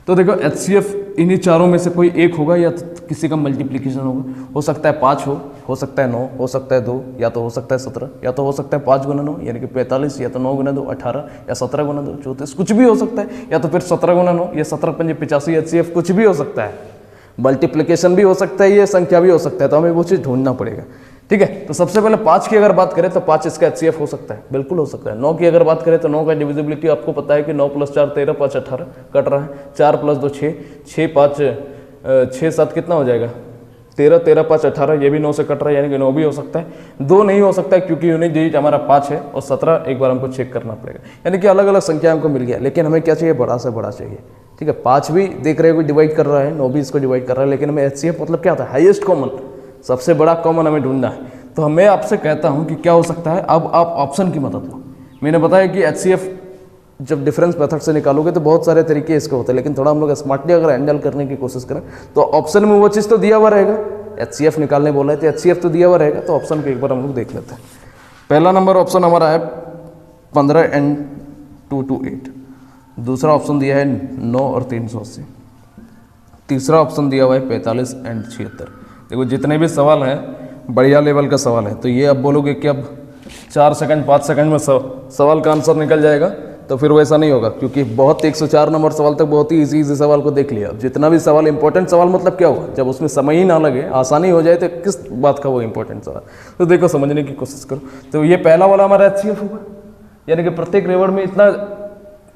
[SPEAKER 1] तो देखो HCF इन्हीं चारों में से कोई एक होगा, या तो किसी का मल्टीप्लिकेशन होगा। हो सकता है 5 हो सकता है 9, हो सकता है 2, या तो हो सकता है 17, या तो हो सकता है 5 × 9 यानी कि 45, या तो 9 × 2 18, या 17 × 2 34, कुछ भी हो सकता है। या तो फिर 17 × 9 या 17 × 5 85 HCF कुछ भी हो सकता है। मल्टीप्लिकेशन भी हो सकता है, ये संख्या भी हो सकता है, तो हमें वो चीज़ ढूंढना पड़ेगा। ठीक है, तो सबसे पहले 5 की अगर बात करें तो 5 इसका HCF हो सकता है, बिल्कुल हो सकता है। 9 की अगर बात करें तो 9 का डिविजिबिलिटी आपको पता है कि 9 + 4 13, 5 18 कट रहा है, 4 + 2 6, 6 5 6 7 कितना हो जाएगा? 13, 13 5 18, ये भी 9 से कट रहा है, यानी कि 9 भी हो सकता है। 2 नहीं हो सकता है क्योंकि यूनिट डिजिट हमारा 5 है, और 17 एक बार हमको चेक करना पड़ेगा, यानी कि अलग अलग संख्या हमको मिल गया। लेकिन हमें क्या चाहिए? बड़ा से बड़ा चाहिए। ठीक है, 5 भी देख रहे हो डिवाइड कर रहा है, 9 भी इसको डिवाइड कर रहा है, लेकिन हमें HCF मतलब क्या होता है? हाईएस्ट कॉमन, सबसे बड़ा कॉमन हमें ढूंढना है। तो मैं आपसे कहता हूं कि क्या हो सकता है। अब आप ऑप्शन की मदद लो। मैंने बताया कि HCF जब डिफरेंस मेथड से निकालोगे तो बहुत सारे तरीके इसके होते हैं, लेकिन थोड़ा हम लोग स्मार्टली अगर हैंडल करने की कोशिश करें तो ऑप्शन में वो चीज़ तो दिया हुआ रहेगा। HCF निकालने बोला है तो HCF तो दिया हुआ रहेगा, तो ऑप्शन को एक बार हम लोग देख लेते हैं। पहला नंबर ऑप्शन हमारा है 15 and 228। दूसरा ऑप्शन दिया है 9 और 380। तीसरा ऑप्शन दिया हुआ है 45 and 76। देखो जितने भी सवाल हैं बढ़िया लेवल का सवाल है, तो ये अब बोलोगे कि अब 4 सेकंड 5 सेकंड में सवाल का आंसर निकल जाएगा, तो फिर वैसा नहीं होगा, क्योंकि बहुत 104 नंबर सवाल तक बहुत ही इजी सवाल को देख लिया। अब जितना भी सवाल इंपॉर्टेंट सवाल मतलब क्या होगा? जब उसमें समय ही ना लगे, आसानी हो जाए, तो किस बात का वो इंपॉर्टेंट सवाल? तो देखो समझने की कोशिश करो। तो ये पहला वाला हमारा HCF होगा, यानी कि प्रत्येक रेवड़ में इतना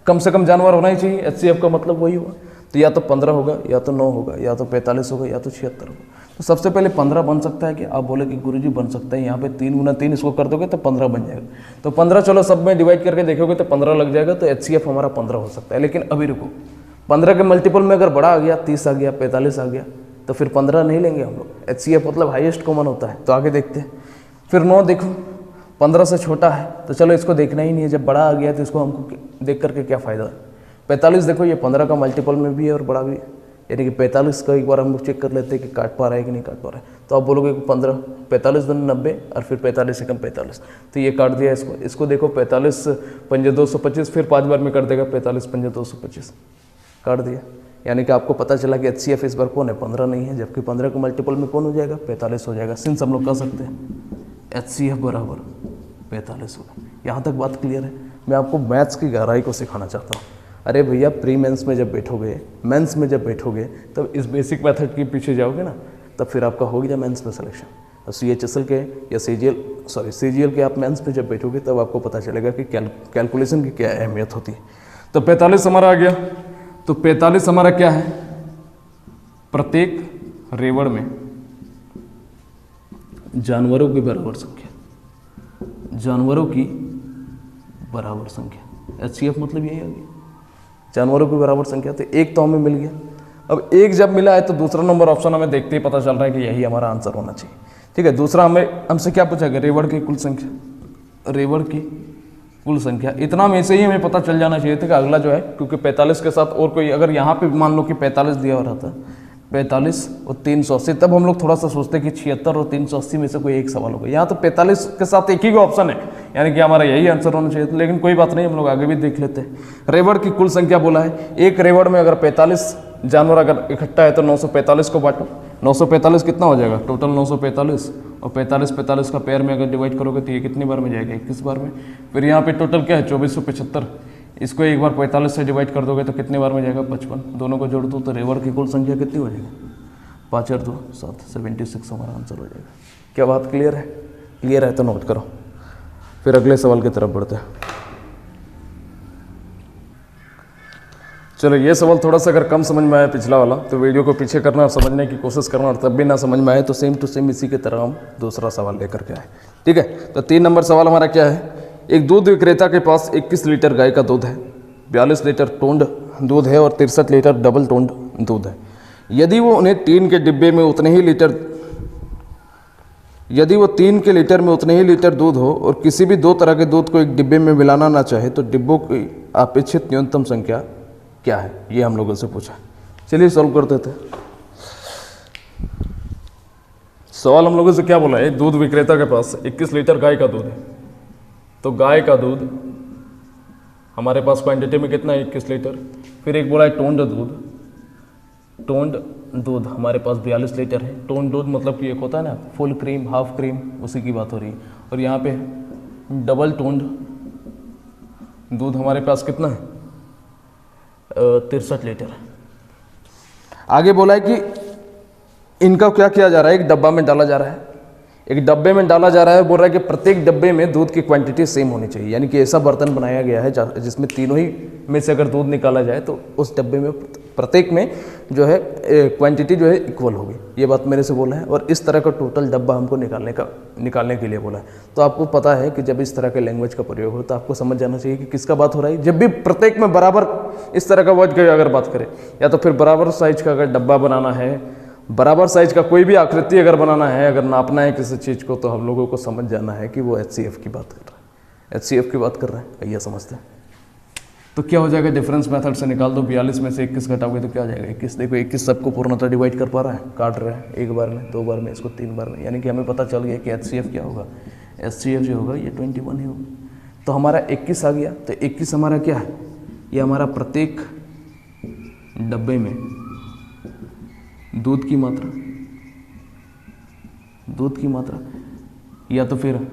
[SPEAKER 1] कम से कम जानवर होना ही चाहिए। HCF का मतलब वही हुआ। तो या तो 15 होगा, या तो 9 होगा, या तो 45 होगा, या तो 76 होगा। तो सबसे पहले 15 बन सकता है कि आप बोले कि गुरुजी बन सकता है, यहाँ पे 3 × 3 इसको कर दोगे तो 15 बन जाएगा। तो 15 चलो सब में डिवाइड करके देखोगे तो 15 लग जाएगा, तो HCF हमारा 15 हो सकता है। लेकिन अभी रुको, 15 के मल्टीपल में अगर बड़ा आ गया, 30 आ गया, 45 आ गया, तो फिर 15 नहीं लेंगे हम लोग। HCF मतलब हाईएस्ट कॉमन होता है। तो आगे देखते हैं। फिर 9 देखो, 15 से छोटा है, तो चलो इसको देखना ही नहीं है। जब बड़ा आ गया तो इसको हमको देख करके क्या फ़ायदा। 45 देखो, ये 15 का मल्टीपल में भी है और बड़ा भी है, यानी कि 45 का एक बार हम लोग चेक कर लेते हैं कि काट पा रहा है कि नहीं काट पा रहा है। तो आप बोलोगे कि 15, 45 दूनी 90 और फिर 45 से कम 45, तो ये काट दिया इसको। इसको देखो 45 पंजे 225, फिर 5 बार में कर देगा 45 पंजे 225, काट दिया। यानी कि आपको पता चला कि HCF इस बार कौन है? 15 नहीं है, जबकि 15 के मल्टीपल में कौन हो जाएगा? 45 हो जाएगा। सिंस हम लोग कह सकते हैं HCF बराबर 45 होगा। यहाँ तक बात क्लियर है। मैं आपको मैथ्स की गहराई को सिखाना चाहता हूँ। अरे भैया प्री मेंस में जब बैठोगे, मेंस में जब बैठोगे, तब इस बेसिक मेथड के पीछे जाओगे ना, तब फिर आपका हो गया मेंस में सिलेक्शन। और CHSL के या CGL के आप मेंस में जब बैठोगे तब आपको पता चलेगा कि कैलकुलेशन की क्या अहमियत होती है। तो 45 हमारा आ गया। तो 45 हमारा क्या है? प्रत्येक रेवड़ में जानवरों की बराबर संख्या, जानवरों की बराबर संख्या। HCF मतलब यही आ गया। जानवरों की बराबर संख्या, तो एक तो हमें मिल गया। अब एक जब मिला है तो दूसरा नंबर ऑप्शन हमें देखते ही पता चल रहा है कि यही हमारा आंसर होना चाहिए। ठीक है, दूसरा हमसे क्या पूछा गया, रेवड़ की कुल संख्या, रेवड़ की कुल संख्या। इतना में से ही हमें पता चल जाना चाहिए था कि अगला जो है, क्योंकि 45 के साथ और कोई, अगर यहाँ पे मान लो कि 45 दिया हो रहा था, 45 और 380, तब हम लोग थोड़ा सा सोचते कि 76 और 380 में से कोई एक सवाल होगा। यहाँ तो 45 के साथ एक ही का ऑप्शन है, यानी कि हमारा यही आंसर होना चाहिए था। लेकिन कोई बात नहीं, हम लोग आगे भी देख लेते हैं। रेवड़ की कुल संख्या बोला है, एक रेवड़ में अगर 45 जानवर अगर इकट्ठा है तो 945 को बांटो। 945 कितना हो जाएगा टोटल, 945 और 45 का पेयर में अगर डिवाइड करोगे तो ये कितनी बार में जाएगा, 21 बार में। फिर यहाँ पे टोटल क्या है 2475, इसको एक बार 45 से डिवाइड कर दोगे तो कितने बार में जाएगा 55। दोनों को जोड़ दो तो रेवड़ की कुल संख्या कितनी हो जाएगी, 5 और 2 7, 76 हमारा आंसर हो जाएगा। क्या बात क्लियर है? क्लियर है तो नोट करो। फिर अगले सवाल की तरफ बढ़ते हैं। चलो, ये सवाल थोड़ा सा अगर कम समझ में आया पिछला वाला तो वीडियो को पीछे करना और समझने की कोशिश करना, और तब भी ना समझ में आए तो सेम टू सेम इसी की तरह हम दूसरा सवाल लेकर के आए। ठीक है, तो 3 नंबर सवाल हमारा क्या है, एक दूध विक्रेता के पास 21 लीटर गाय का दूध है, 42 लीटर टोंड दूध है और 63 लीटर डबल टोंड दूध है। यदि वो उन्हें 3 के डिब्बे में उतने ही लीटर में उतने ही लीटर दूध हो और किसी भी 2 तरह के दूध को एक डिब्बे में मिलाना ना चाहे तो डिब्बों की अपेक्षित न्यूनतम संख्या क्या है, ये हम लोगों से पूछा। चलिए सॉल्व करते थे। सवाल हम लोगों से क्या बोला है, दूध विक्रेता के पास 21 लीटर गाय का दूध है, तो गाय का दूध हमारे पास क्वांटिटी में कितना है 21 लीटर। फिर एक बोला है टोंड दूध हमारे पास 42 लीटर है। टोंड दूध मतलब कि एक होता है ना फुल क्रीम, हाफ क्रीम, उसी की बात हो रही है। और यहाँ पे डबल टोंड दूध हमारे पास कितना है 63 लीटर। आगे बोला है कि इनका क्या किया जा रहा है, एक डब्बा में डाला जा रहा है, एक डब्बे में डाला जा रहा है। बोल रहा है कि प्रत्येक डब्बे में दूध की क्वांटिटी सेम होनी चाहिए, यानी कि ऐसा बर्तन बनाया गया है जिसमें तीनों ही में से अगर दूध निकाला जाए तो उस डब्बे में प्रत्येक में जो है क्वांटिटी जो है इक्वल होगी। ये बात मेरे से बोला है, और इस तरह का टोटल डब्बा हमको निकालने के लिए बोला है। तो आपको पता है कि जब इस तरह के लैंग्वेज का प्रयोग हो तो आपको समझ जाना चाहिए कि किसका बात हो रहा है। जब भी प्रत्येक में बराबर इस तरह का वर्ड की अगर बात करें, या तो फिर बराबर साइज का अगर डब्बा बनाना है, बराबर साइज का कोई भी आकृति अगर बनाना है, अगर नापना है किसी चीज़ को, तो हम लोगों को समझ जाना है कि वो HCF की बात कर रहा है, HCF की बात कर रहा है। ये समझते हैं। तो क्या हो जाएगा, डिफरेंस मेथड से निकाल दो। 42 में से 21 घटाओगे तो क्या हो जाएगा 21। देखो 21 सबको पूर्णतः डिवाइड कर पा रहा है, काट रहा है, एक बार में, 2 बार में, इसको 3 बार में, यानी कि हमें पता चल गया कि HCF क्या होगा। HCF जो होगा ये 21 ही होगा। तो हमारा 21 आ गया। तो 21 हमारा क्या है, ये हमारा प्रत्येक डब्बे में दूध की मात्रा, या तो फिर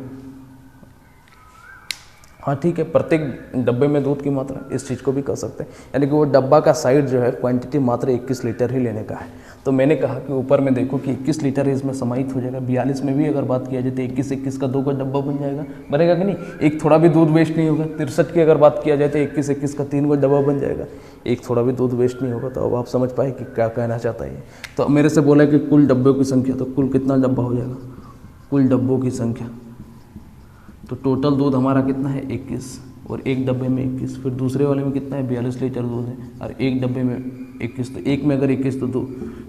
[SPEAKER 1] हाँ ठीक है, प्रत्येक डब्बे में दूध की मात्रा, इस चीज़ को भी कर सकते हैं। यानी कि वो डब्बा का साइड जो है क्वांटिटी मात्र 21 लीटर ही लेने का है। तो मैंने कहा कि ऊपर में देखो कि 21 लीटर इसमें समाहित हो जाएगा। 42 में भी अगर बात किया जाए तो 21 का 2 का डब्बा बन जाएगा, बनेगा कि नहीं, एक थोड़ा भी दूध वेस्ट नहीं होगा। 63 की अगर बात किया जाए तो 21 का 3 का डब्बा बन जाएगा, एक थोड़ा भी दूध वेस्ट नहीं होगा। तो अब आप समझ पाए कि क्या कहना चाहता है। तो मेरे से बोला कि कुल डब्बों की संख्या, तो कुल कितना डब्बा हो जाएगा, कुल डब्बों की संख्या, तो टोटल दूध हमारा कितना है 21, और एक डब्बे में 21, फिर दूसरे वाले में कितना है 42 लीटर दूध है, और एक डब्बे में 21, तो एक में अगर 21 तो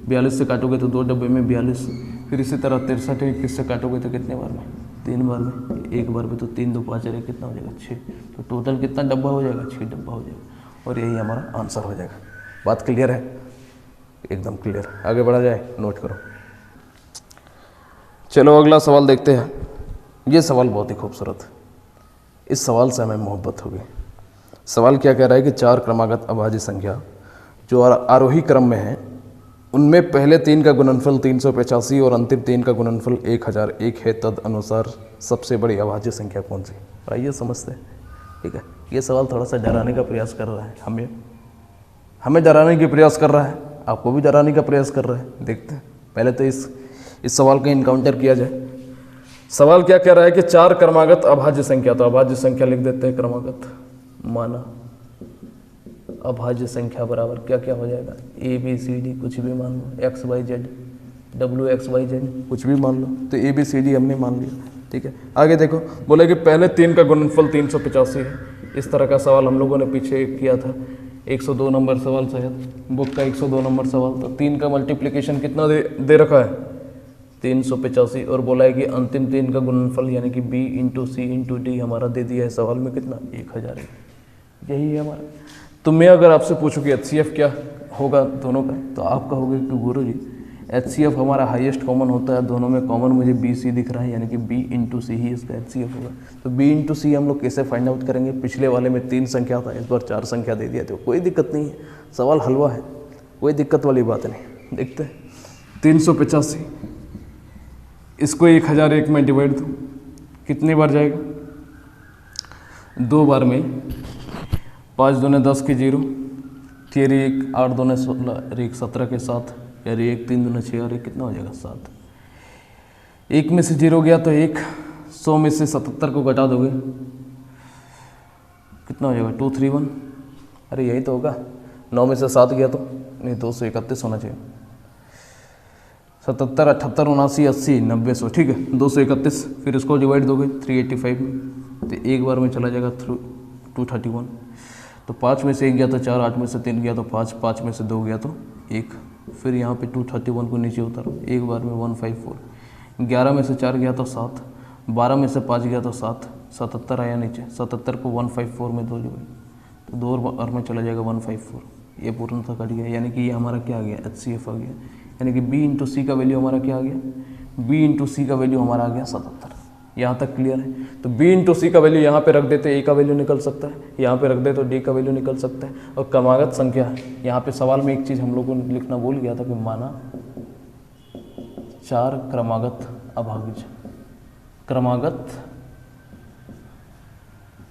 [SPEAKER 1] 42 से काटोगे तो 2 डब्बे में 42, फिर इसी तरह 63 21 से काटोगे तो कितने बार में, 3 बार में, एक बार में, तो 3 2 5 और कितना हो जाएगा 6, तो टोटल कितना डब्बा हो जाएगा 6 डब्बा हो जाएगा, और यही हमारा आंसर हो जाएगा। बात क्लियर है, एकदम क्लियर। आगे बढ़ा जाए, नोट करो। चलो अगला सवाल देखते हैं। ये सवाल बहुत ही खूबसूरत है, इस सवाल से हमें मोहब्बत होगी। सवाल क्या कह रहा है कि 4 क्रमागत अभाज्य संख्या जो आरोही क्रम में है, उनमें पहले 3 का गुणनफल 385 और अंतिम 3 का गुणनफल 1001 है, तद अनुसार सबसे बड़ी अभाज्य संख्या कौन सी। आइए समझते हैं। ठीक है, ये सवाल थोड़ा सा डराने का प्रयास कर रहा है, हमें डराने का प्रयास कर रहा है, आपको भी डराने का प्रयास कर रहा है। देखते हैं, पहले तो इस सवाल का इनकाउंटर किया जाए। सवाल क्या कह रहा है कि 4 क्रमागत अभाज्य संख्या, तो अभाज्य संख्या लिख देते हैं क्रमागत, माना अभाज्य संख्या बराबर क्या क्या हो जाएगा, ABCD कुछ भी मान लो, XYZ WXYZ कुछ भी मान लो, तो ABCD हमने मान लिया। ठीक है, आगे देखो, बोले कि पहले 3 का गुणनफल 385 है। इस तरह का सवाल हम लोगों ने पीछे किया था 102 नंबर सवाल शायद बुक का 102 नंबर सवाल। तो 3 का मल्टीप्लिकेशन कितना दे रखा है 385 और बोला है कि अंतिम 3 का गुणनफल यानी कि b इंटू सी इंटू डी हमारा दे दिया है सवाल में कितना 1000 है। यही है हमारा। तो मैं अगर आपसे पूछूं कि HCF क्या होगा दोनों का, तो आप कहोगे कि गुरु जी HCF हमारा हाईएस्ट कॉमन होता है, दोनों में कॉमन मुझे BC दिख रहा है यानी कि B इंटू सी ही इसका HCF होगा। तो B इंटू सी हम लोग कैसे फाइंड आउट करेंगे? पिछले वाले में 3 संख्या था, इस बार 4 संख्या दे दिया, तो कोई दिक्कत नहीं है, सवाल हलवा है, कोई दिक्कत वाली बात नहीं। देखते हैं 385 इसको 1001 में डिवाइड दूँ कितनी बार जाएगा? 2 बार में 5 दूने 10 की 0, फिर 1 8 दूने 16 और 1 17 के 7 यार 1 3 दूने 6 और 1 कितना हो जाएगा 7। 1 में से 0 गया तो 1, 100 में से 77 को घटा दोगे कितना हो जाएगा 231। अरे यही तो होगा। 9 में से 7 गया तो नहीं 231 होना चाहिए। 77 78 79 80 90 100 ठीक है 231। फिर इसको डिवाइड दोगे 385 में तो एक बार में चला जाएगा 231। तो 5 में से 1 गया तो 4, 8 में से 3 गया तो 5, 5 में से 2 गया तो 1। फिर यहाँ पे 231 को नीचे उतारो एक बार में 154। 11 में से 4 गया तो 7, 12 में से 5 गया तो 7, 77 आया नीचे, 77 को 154 में 2 जोड़े तो 2 बार में चला जाएगा 154। ये पूर्ण था कट गया, यानी कि ये हमारा क्या आ गया HCF आ गया। यानी कि B इंटू सी का वैल्यू हमारा क्या आ गया? B इंटू सी का वैल्यू हमारा आ गया 77। यहाँ तक क्लियर है? तो B इंटू सी का वैल्यू यहाँ पे रख देते A का वैल्यू निकल सकता है, यहाँ पे रख दे तो D का वैल्यू निकल सकता है। और क्रमागत संख्या यहाँ पे सवाल में एक चीज़ हम लोगों ने लिखना भूल गया था कि माना 4 क्रमागत अभाज्य, क्रमागत,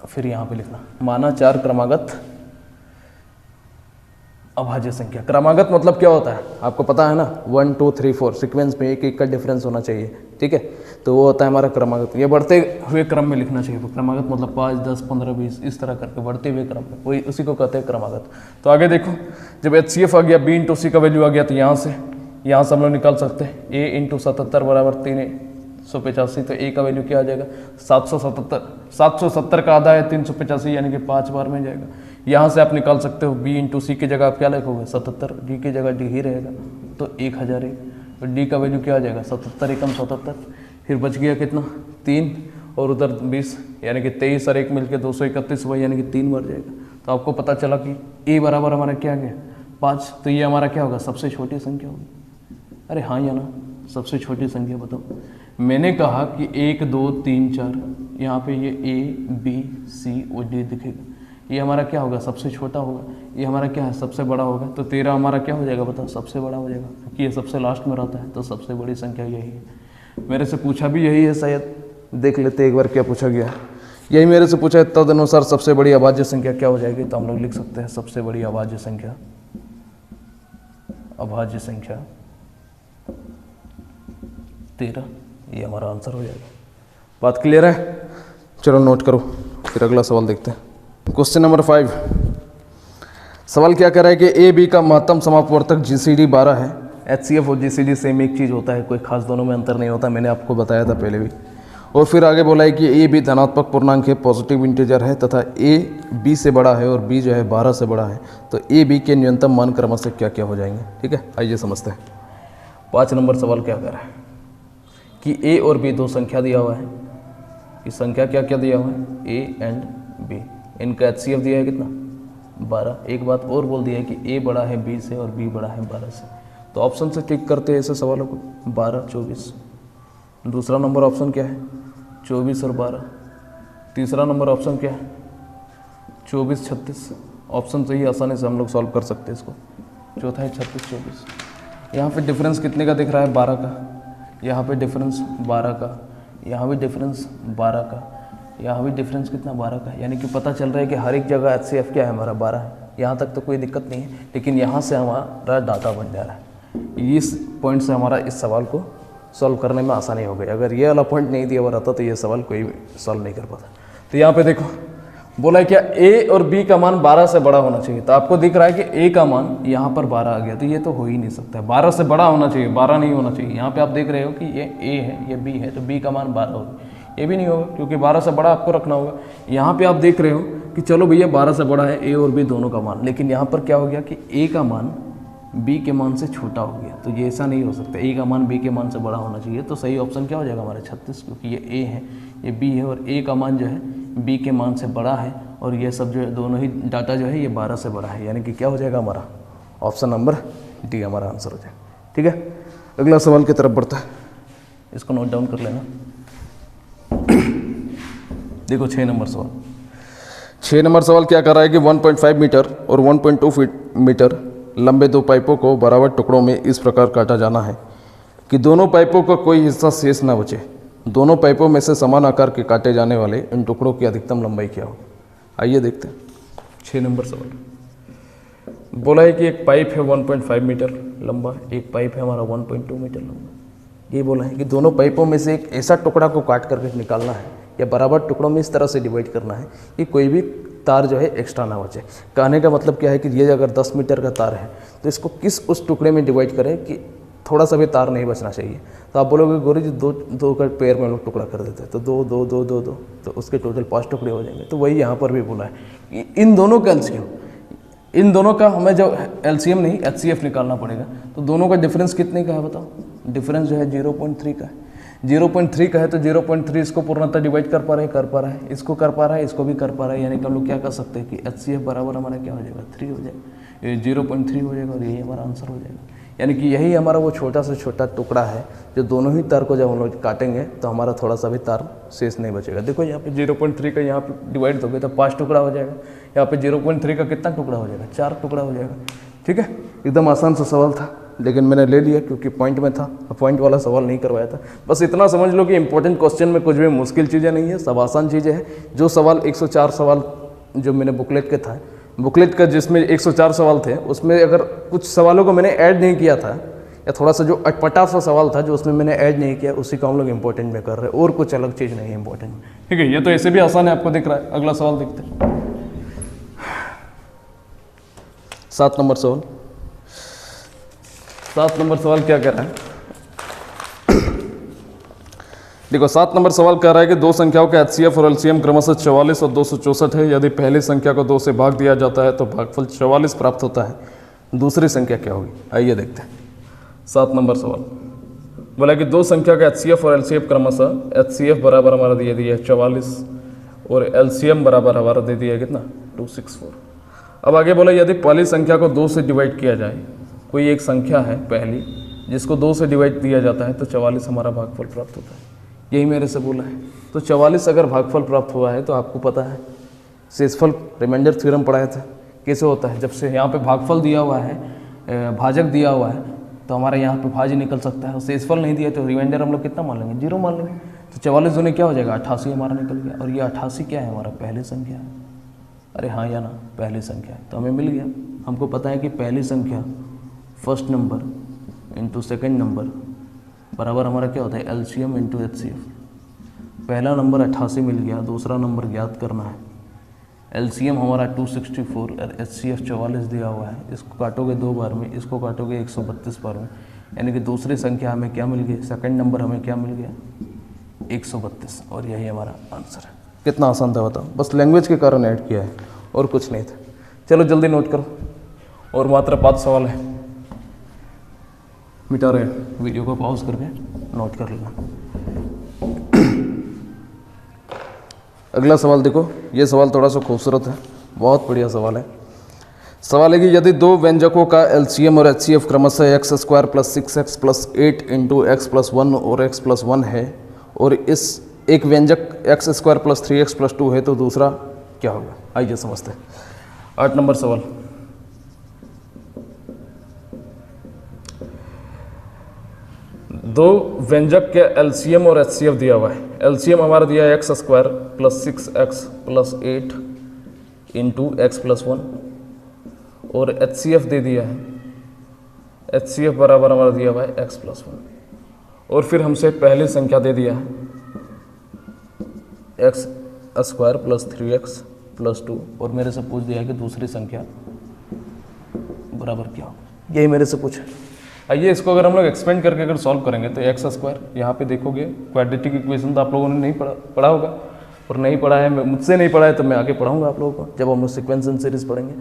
[SPEAKER 1] फिर यहाँ पे लिखना माना 4 क्रमागत अभाज्य संख्या। क्रमागत मतलब क्या होता है आपको पता है ना, 1 2 3 4 सीक्वेंस में एक एक का डिफरेंस होना चाहिए, ठीक है, तो वो होता है हमारा क्रमागत। ये बढ़ते हुए क्रम में लिखना चाहिए। तो क्रमागत मतलब 5 10 15 20 इस तरह करके बढ़ते हुए क्रम में, वही उसी को कहते हैं क्रमागत। तो आगे देखो, जब HCF आ गया, B इंटू सी का वैल्यू आ गया, तो यहाँ से हम लोग निकाल सकते हैं A इंटू 77 बराबर 385। तो A का वैल्यू क्या आ जाएगा 777। 770 का आधा है 385 यानी कि 5 बार में जाएगा। यहाँ से आप निकाल सकते हो B इंटू सी की जगह आप क्या लिखोगे 77, D की जगह D ही रहेगा तो 1001। और D का वैल्यू क्या आ जाएगा 77 एकम 77। फिर बच गया कितना 3 और उधर 20 यानी कि 23 और 1 मिलकर 231 हुआ, यानी कि 3 बार जाएगा। तो आपको पता चला कि A बराबर हमारा क्या गया 5। तो ये हमारा क्या होगा सबसे छोटी संख्या होगी। अरे हाँ या ना, सबसे छोटी संख्या बताओ। मैंने कहा कि 1 2 3 4 यहाँ पे ये A B C और D दिखेगा, ये हमारा क्या होगा सबसे छोटा होगा, ये हमारा क्या है सबसे बड़ा होगा। तो 13 हमारा क्या हो जाएगा बताओ सबसे बड़ा हो जाएगा, क्योंकि ये सबसे लास्ट में रहता है। तो सबसे बड़ी संख्या यही है। मेरे से पूछा भी यही है, शायद देख लेते एक बार क्या पूछा गया है। यही मेरे से पूछा है, तदनुसार सबसे बड़ी अभाज्य संख्या क्या हो जाएगी। तो हम लोग लिख सकते हैं सबसे बड़ी अभाज्य संख्या, अभाज्य संख्या 13, ये हमारा आंसर हो जाएगा। बात क्लियर है? चलो नोट करो, फिर अगला सवाल देखते हैं। क्वेश्चन नंबर 5, सवाल क्या कह रहा है कि ए बी का महत्तम समापवर्तक GCD 12 है। HCF और GCD सेम एक चीज़ होता है, कोई खास दोनों में अंतर नहीं होता, मैंने आपको बताया था पहले भी। और फिर आगे बोला है कि ए बी धनात्मक पूर्णांक है, पॉजिटिव इंटीजर है, तथा ए बी से बड़ा है और बी जो है 12 से बड़ा है। तो ए बी के न्यूनतम मान क्रमशः क्या क्या हो जाएंगे। ठीक है, आइए समझते हैं। 5 नंबर सवाल क्या कह रहा है कि ए और बी दो संख्या दिया हुआ है। कि संख्या क्या क्या दिया हुआ है ए एंड बी, इनका HCF दिया है कितना 12। एक बात और बोल दिया है कि ए बड़ा है बी से और बी बड़ा है 12 से। तो ऑप्शन से टिक करते हैं ऐसे सवालों को, 12 24। दूसरा नंबर ऑप्शन क्या है 24 और 12। तीसरा नंबर ऑप्शन क्या है 24 36। ऑप्शन से ही आसानी से हम लोग सॉल्व कर सकते हैं इसको। चौथा है 36 24। यहाँ पे डिफरेंस कितने का दिख रहा है 12 का, यहाँ पे डिफरेंस 12 का, यहाँ भी डिफरेंस 12 का, यहाँ भी डिफरेंस कितना 12 का। यानी कि पता चल रहा है कि हर एक जगह HCF क्या है हमारा 12 है। यहाँ तक तो कोई दिक्कत नहीं है, लेकिन यहाँ से हमारा डाटा बन जा रहा है। इस पॉइंट से हमारा इस सवाल को सॉल्व करने में आसानी हो गई। अगर ये वाला पॉइंट नहीं दिया हुआ रहता तो ये सवाल कोई भी सॉल्व नहीं कर पाता। तो यहाँ पे देखो बोला है क्या A और B का मान 12 से बड़ा होना चाहिए। तो आपको दिख रहा है कि A का मान यहाँ पर 12 आ गया, तो ये तो हो ही नहीं सकता है, 12 से बड़ा होना चाहिए, 12 नहीं होना चाहिए। यहाँ पे आप देख रहे हो कि ये A है ये B है, तो B का मान 12 होगा। ये भी नहीं होगा क्योंकि 12 से बड़ा आपको रखना होगा। यहाँ पे आप देख रहे हो कि चलो भैया 12 से बड़ा है ए और बी दोनों का मान, लेकिन यहाँ पर क्या हो गया कि ए का मान बी के मान से छोटा हो गया। तो ये ऐसा नहीं हो सकता, ए का मान बी के मान से बड़ा होना चाहिए। तो सही ऑप्शन क्या हो जाएगा हमारा 36, क्योंकि ये ए है ये बी है और ए का मान जो है बी के मान से बड़ा है और ये सब जो है दोनों ही डाटा जो है ये 12 से बड़ा है, यानी कि क्या हो जाएगा हमारा ऑप्शन नंबर डी हमारा आंसर हो जाएगा। ठीक है, अगला सवाल की तरफ बढ़ता है, इसको नोट डाउन कर लेना। देखो 6 नंबर सवाल। 6 नंबर सवाल क्या कर रहा है कि 1.5 मीटर और 1.2 मीटर लंबे दो पाइपों को बराबर टुकड़ों में इस प्रकार काटा जाना है कि दोनों पाइपों का कोई हिस्सा शेष न बचे। दोनों पाइपों में से समान आकार के काटे जाने वाले इन टुकड़ों की अधिकतम लंबाई क्या हो। आइए देखते हैं 6 नंबर सवाल। बोला है कि एक पाइप है 1.5 मीटर लंबा, एक पाइप है हमारा 1.2 मीटर लंबा। ये बोला है कि दोनों पाइपों में से एक ऐसा टुकड़ा को काट करके निकालना है या बराबर टुकड़ों में इस तरह से डिवाइड करना है कि कोई भी तार जो है एक्स्ट्रा ना बचे। कहने का मतलब क्या है कि ये अगर 10 मीटर का तार है तो इसको किस उस टुकड़े में डिवाइड करें कि थोड़ा सा भी तार नहीं बचना चाहिए। तो आप बोलोगे गोरी जी दो का पेयर में लोग टुकड़ा कर देते हैं, तो दो दो दो दो दो तो उसके टोटल 5 टुकड़े हो जाएंगे। तो वही यहाँ पर भी बोला है कि इन दोनों का एलसीएम, इन दोनों का हमें जो एलसीएम नहीं एचसीएफ निकालना पड़ेगा। तो दोनों का डिफरेंस कितने का है बताओ। डिफरेंस जो है 0.3 का है। 0.3 का है तो 0.3 इसको पूर्णतः डिवाइड कर पा रहे हैं, इसको कर पा रहा है, इसको भी कर पा रहा है। यानी कि हम लोग क्या कर सकते हैं कि एचसीएफ बराबर हमारा क्या हो जाएगा 3 हो जाएगा, ये 0.3 हो जाएगा और यही हमारा आंसर हो जाएगा। यानी कि यही हमारा वो छोटा से छोटा टुकड़ा है जो दोनों ही तार को जब हम लोग काटेंगे तो हमारा थोड़ा सा भी तार शेष नहीं बचेगा। देखो यहाँ पे 0.3 का यहाँ पे डिवाइड दोगे तो 5 टुकड़ा हो जाएगा। यहाँ पे 0.3 का कितना टुकड़ा हो जाएगा 4 टुकड़ा हो जाएगा। ठीक है, एकदम आसान सा सवाल था लेकिन मैंने ले लिया क्योंकि पॉइंट में था, पॉइंट वाला सवाल नहीं करवाया था। बस इतना समझ लो कि इंपॉर्टेंट क्वेश्चन में कुछ भी मुश्किल चीज़ें नहीं है, सब आसान चीज़ें हैं। जो सवाल 104 सवाल जो मैंने बुकलेट के था, बुकलेट का जिसमें 104 सवाल थे उसमें अगर कुछ सवालों को मैंने ऐड नहीं किया था या थोड़ा सा जो अटपटा सा सवाल था जो उसमें मैंने ऐड नहीं किया, उसी को हम लोग इंपॉर्टेंट में कर रहे हैं और कुछ अलग चीज़ नहीं है इंपॉर्टेंट। ठीक है, ये तो ऐसे भी आसान है, आपको दिख रहा है। अगला सवाल देखते हैं 7 नंबर सवाल। 7 नंबर सवाल क्या कह रहा है देखो 7 नंबर सवाल कह रहा है कि दो संख्याओं का एचसीएफ और एलसीएम क्रमशः 44 और 264 है। यदि पहली संख्या को 2 से भाग दिया जाता है तो भागफल 44 प्राप्त होता है। दूसरी संख्या क्या होगी, आइए देखते हैं। 7 नंबर सवाल बोला कि दो संख्या का एचसीएफ और एलसीएम क्रमशः एचसीएफ बराबर हमारा दे दिया है 44 और एलसीएम बराबर हमारा दे दिया है कितना 264। अब आगे बोला यदि पहली संख्या को 2 से डिवाइड किया जाए, कोई एक संख्या है पहली जिसको 2 से डिवाइड दिया जाता है तो 44 हमारा भागफल प्राप्त होता है। यही मेरे से बोला है। तो 44 अगर भागफल प्राप्त हुआ है तो आपको पता है शेषफल रिमाइंडर थ्योरम पढ़ाया था कैसे होता है। जब से यहाँ पे भागफल दिया हुआ है, भाजक दिया हुआ है तो हमारा यहाँ पे भाज्य निकल सकता है और शेषफल नहीं दिया तो रिमाइंडर हम लोग कितना मान लेंगे 0 मान लेंगे। तो 44 दूनी क्या हो जाएगा 88 हमारा निकल गया और ये 88 क्या है हमारा पहली संख्या है। अरे हाँ या ना पहली संख्या है तो हमें मिल गया। हमको पता है कि पहली संख्या first number into second number बराबर हमारा क्या होता है एलसीएम इंटू एचसीएफ। पहला नंबर 88 मिल गया, दूसरा नंबर ज्ञात करना है। एलसीएम हमारा 264 और एचसीएफ 44 दिया हुआ है। इसको काटोगे 2 बार में, इसको काटोगे 132 बार में, यानी कि दूसरी संख्या हमें क्या मिल गई, सेकंड नंबर हमें क्या मिल गया 132 और यही हमारा आंसर है। कितना आसान था बताओ, बस लैंग्वेज के कारण ऐड किया है और कुछ नहीं था। चलो जल्दी नोट करो और मात्र 5 सवाल है, मिटा रहे वीडियो को पॉज करके नोट कर लेना। अगला सवाल देखो, ये सवाल थोड़ा सा खूबसूरत है, बहुत बढ़िया सवाल है। सवाल है कि यदि दो व्यंजकों का एलसीएम और एचसीएफ क्रमशः x square plus 6x plus 8 into x plus 1 और एक्स प्लस 1 है और इस एक व्यंजक x square plus 3x plus 2 है तो दूसरा क्या होगा। आइए समझते हैं। 8 नंबर सवाल। दो व्यंजक के एलसीएम और एचसीएफ दिया हुआ है। एलसीएम हमारा दिया है x square plus 6x plus 8 into x plus 1 और एचसीएफ दे दिया है, एचसीएफ बराबर हमारा दिया हुआ है एक्स प्लस 1 और फिर हमसे पहली संख्या दे दिया है x square plus 3x plus 2 और मेरे से पूछ दिया है कि दूसरी संख्या बराबर क्या हो। यही मेरे से पूछा। आइए इसको अगर हम लोग एक्सपेंड करके अगर सॉल्व करेंगे तो एक्स स्क्वायर यहाँ पे देखोगे क्वाड्रेटिक इक्वेशन तो आप लोगों ने नहीं पढ़ा होगा, और नहीं पढ़ा है, मुझसे नहीं पढ़ा है तो मैं आगे पढ़ाऊंगा आप लोगों को जब हम लोग सीक्वेंस एंड सीरीज पढ़ेंगे।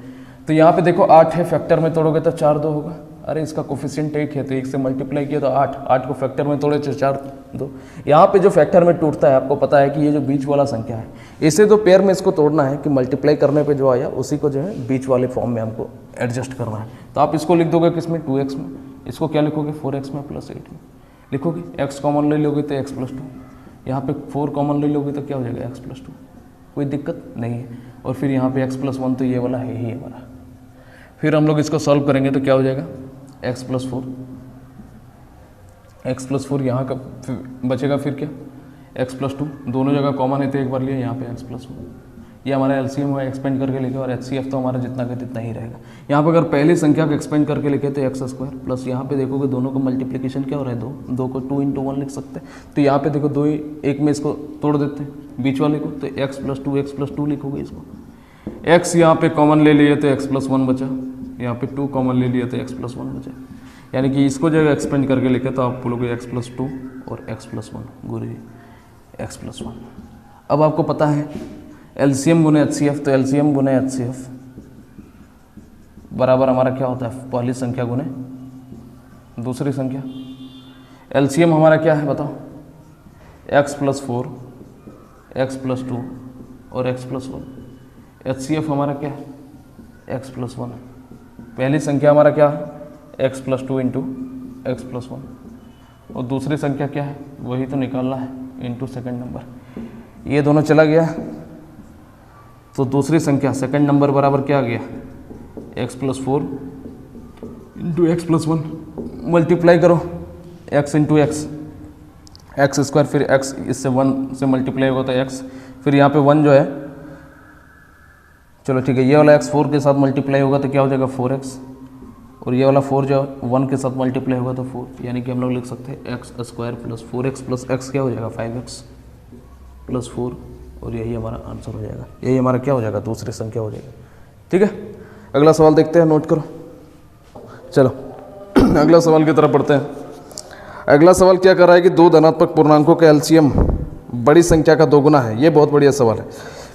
[SPEAKER 1] तो यहाँ पे देखो 8 है, फैक्टर में तोड़ोगे तो 4 2 होगा। अरे इसका कोफिशिएंट 1 है तो 1 से मल्टीप्लाई किया तो 8, 8 को फैक्टर में तोड़े तो 4 2। यहाँ पे जो फैक्टर में टूटता है आपको पता है कि ये जो बीच वाला संख्या है, इसे तो पेयर में इसको तोड़ना है कि मल्टीप्लाई करने पे जो आया उसी को जो है बीच वाले फॉर्म में हमको एडजस्ट करना है। तो आप इसको लिख दोगे किस में, 2x में। इसको क्या लिखोगे, 4x में प्लस 8 में लिखोगे। x कॉमन ले लोगे तो x प्लस 2, यहाँ पे 4 कॉमन ले लोगे तो क्या हो जाएगा, x प्लस 2, कोई दिक्कत नहीं है। और फिर यहाँ पे x प्लस 1 तो ये वाला है ही हमारा। फिर हम लोग इसको सॉल्व करेंगे तो क्या हो जाएगा, x प्लस 4, x प्लस 4 यहाँ का बचेगा फिर क्या, x प्लस 2, दोनों जगह कॉमन है तो एक बार लिया, यहाँ पे x प्लस 1। ये हमारा एलसीएम हुआ, एक्सपेंड करके लिखे, और एचसीएफ तो हमारा जितना का तितना ही रहेगा। यहाँ पे अगर पहली संख्या को एक्सपेंड करके लिखे तो एक्स स्क्वायर प्लस, यहाँ पे देखोगे दोनों का मल्टीप्लिकेशन क्या हो रहा है, 2 को 2 × 1 लिख सकते हैं। तो यहाँ पे देखो 2 1 में इसको तोड़ देते हैं बीच वाले को, तो x प्लस 2 लिखोगे इसको। x यहाँ पे कॉमन ले लिए तो x प्लस 1 बचा, यहाँ पे 2 कॉमन ले लिया तो x प्लस 1 बचा। यानी कि इसको जब एक्सपेंड करके लिखे तो आप बोलोगे x प्लस 2 और x प्लस 1 गुरु x प्लस 1। अब आपको पता है एलसीएम गुने एचसीएफ, तो एलसीएम गुने एचसीएफ बराबर हमारा क्या होता है, पहली संख्या गुने दूसरी संख्या। एलसीएम हमारा क्या है बताओ, x प्लस 4, x प्लस 2 और x प्लस 1। एचसीएफ हमारा क्या है, x प्लस 1। पहली संख्या हमारा क्या है, x प्लस 2 × x प्लस 1, और दूसरी संख्या क्या है, वही तो निकालना है, इंटू सेकेंड नंबर। ये दोनों चला गया तो दूसरी संख्या सेकंड नंबर बराबर क्या आ गया, x plus 4 × x plus 1, multiply करो x × x स्क्वायर, फिर x इससे 1 से मल्टीप्लाई होगा तो x, फिर यहाँ पे 1 जो है, चलो ठीक है, ये वाला x 4 के साथ मल्टीप्लाई होगा तो क्या हो जाएगा 4x, और ये वाला 4 जो 1 के साथ मल्टीप्लाई होगा तो 4, यानी कि हम लोग लिख सकते हैं x square plus 4x plus x क्या हो जाएगा 5x प्लस 4, और यही हमारा आंसर हो जाएगा। यही हमारा क्या हो जाएगा, दूसरी संख्या हो जाएगा। ठीक है, अगला सवाल देखते हैं, नोट करो। चलो अगला सवाल की तरफ बढ़ते हैं। अगला सवाल क्या कर रहा है कि दो धनात्मक पूर्णांकों का एलसीएम बड़ी संख्या का 2 गुना है। ये बहुत बढ़िया सवाल है।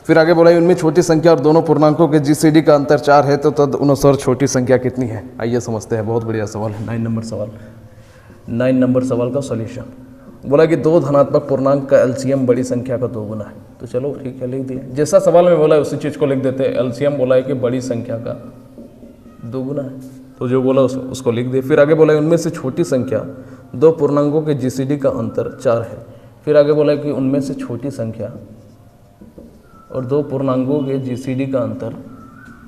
[SPEAKER 1] फिर आगे बोला उनमें छोटी संख्या और दोनों पूर्णांकों के जीसीडी का अंतर 4 है, तो तदनुसार छोटी संख्या कितनी है। आइए समझते हैं, बहुत बढ़िया सवाल है। 9 नंबर सवाल, 9 नंबर सवाल का सॉल्यूशन। बोला कि दो धनात्मक पूर्णांक का एलसीएम बड़ी संख्या का 2 गुना है। तो चलो ठीक है, लिख दिए, जैसा सवाल में बोला है उसी चीज़ को लिख देते हैं। एलसीएम बोला है कि बड़ी संख्या का 2 गुना है, तो जो बोला उसको लिख दिए। फिर आगे बोला है उनमें से छोटी संख्या दो पूर्णांकों के जीसीडी का अंतर 4 है। फिर आगे बोला है कि उनमें से छोटी संख्या और दो पूर्णांकों के जीसीडी का अंतर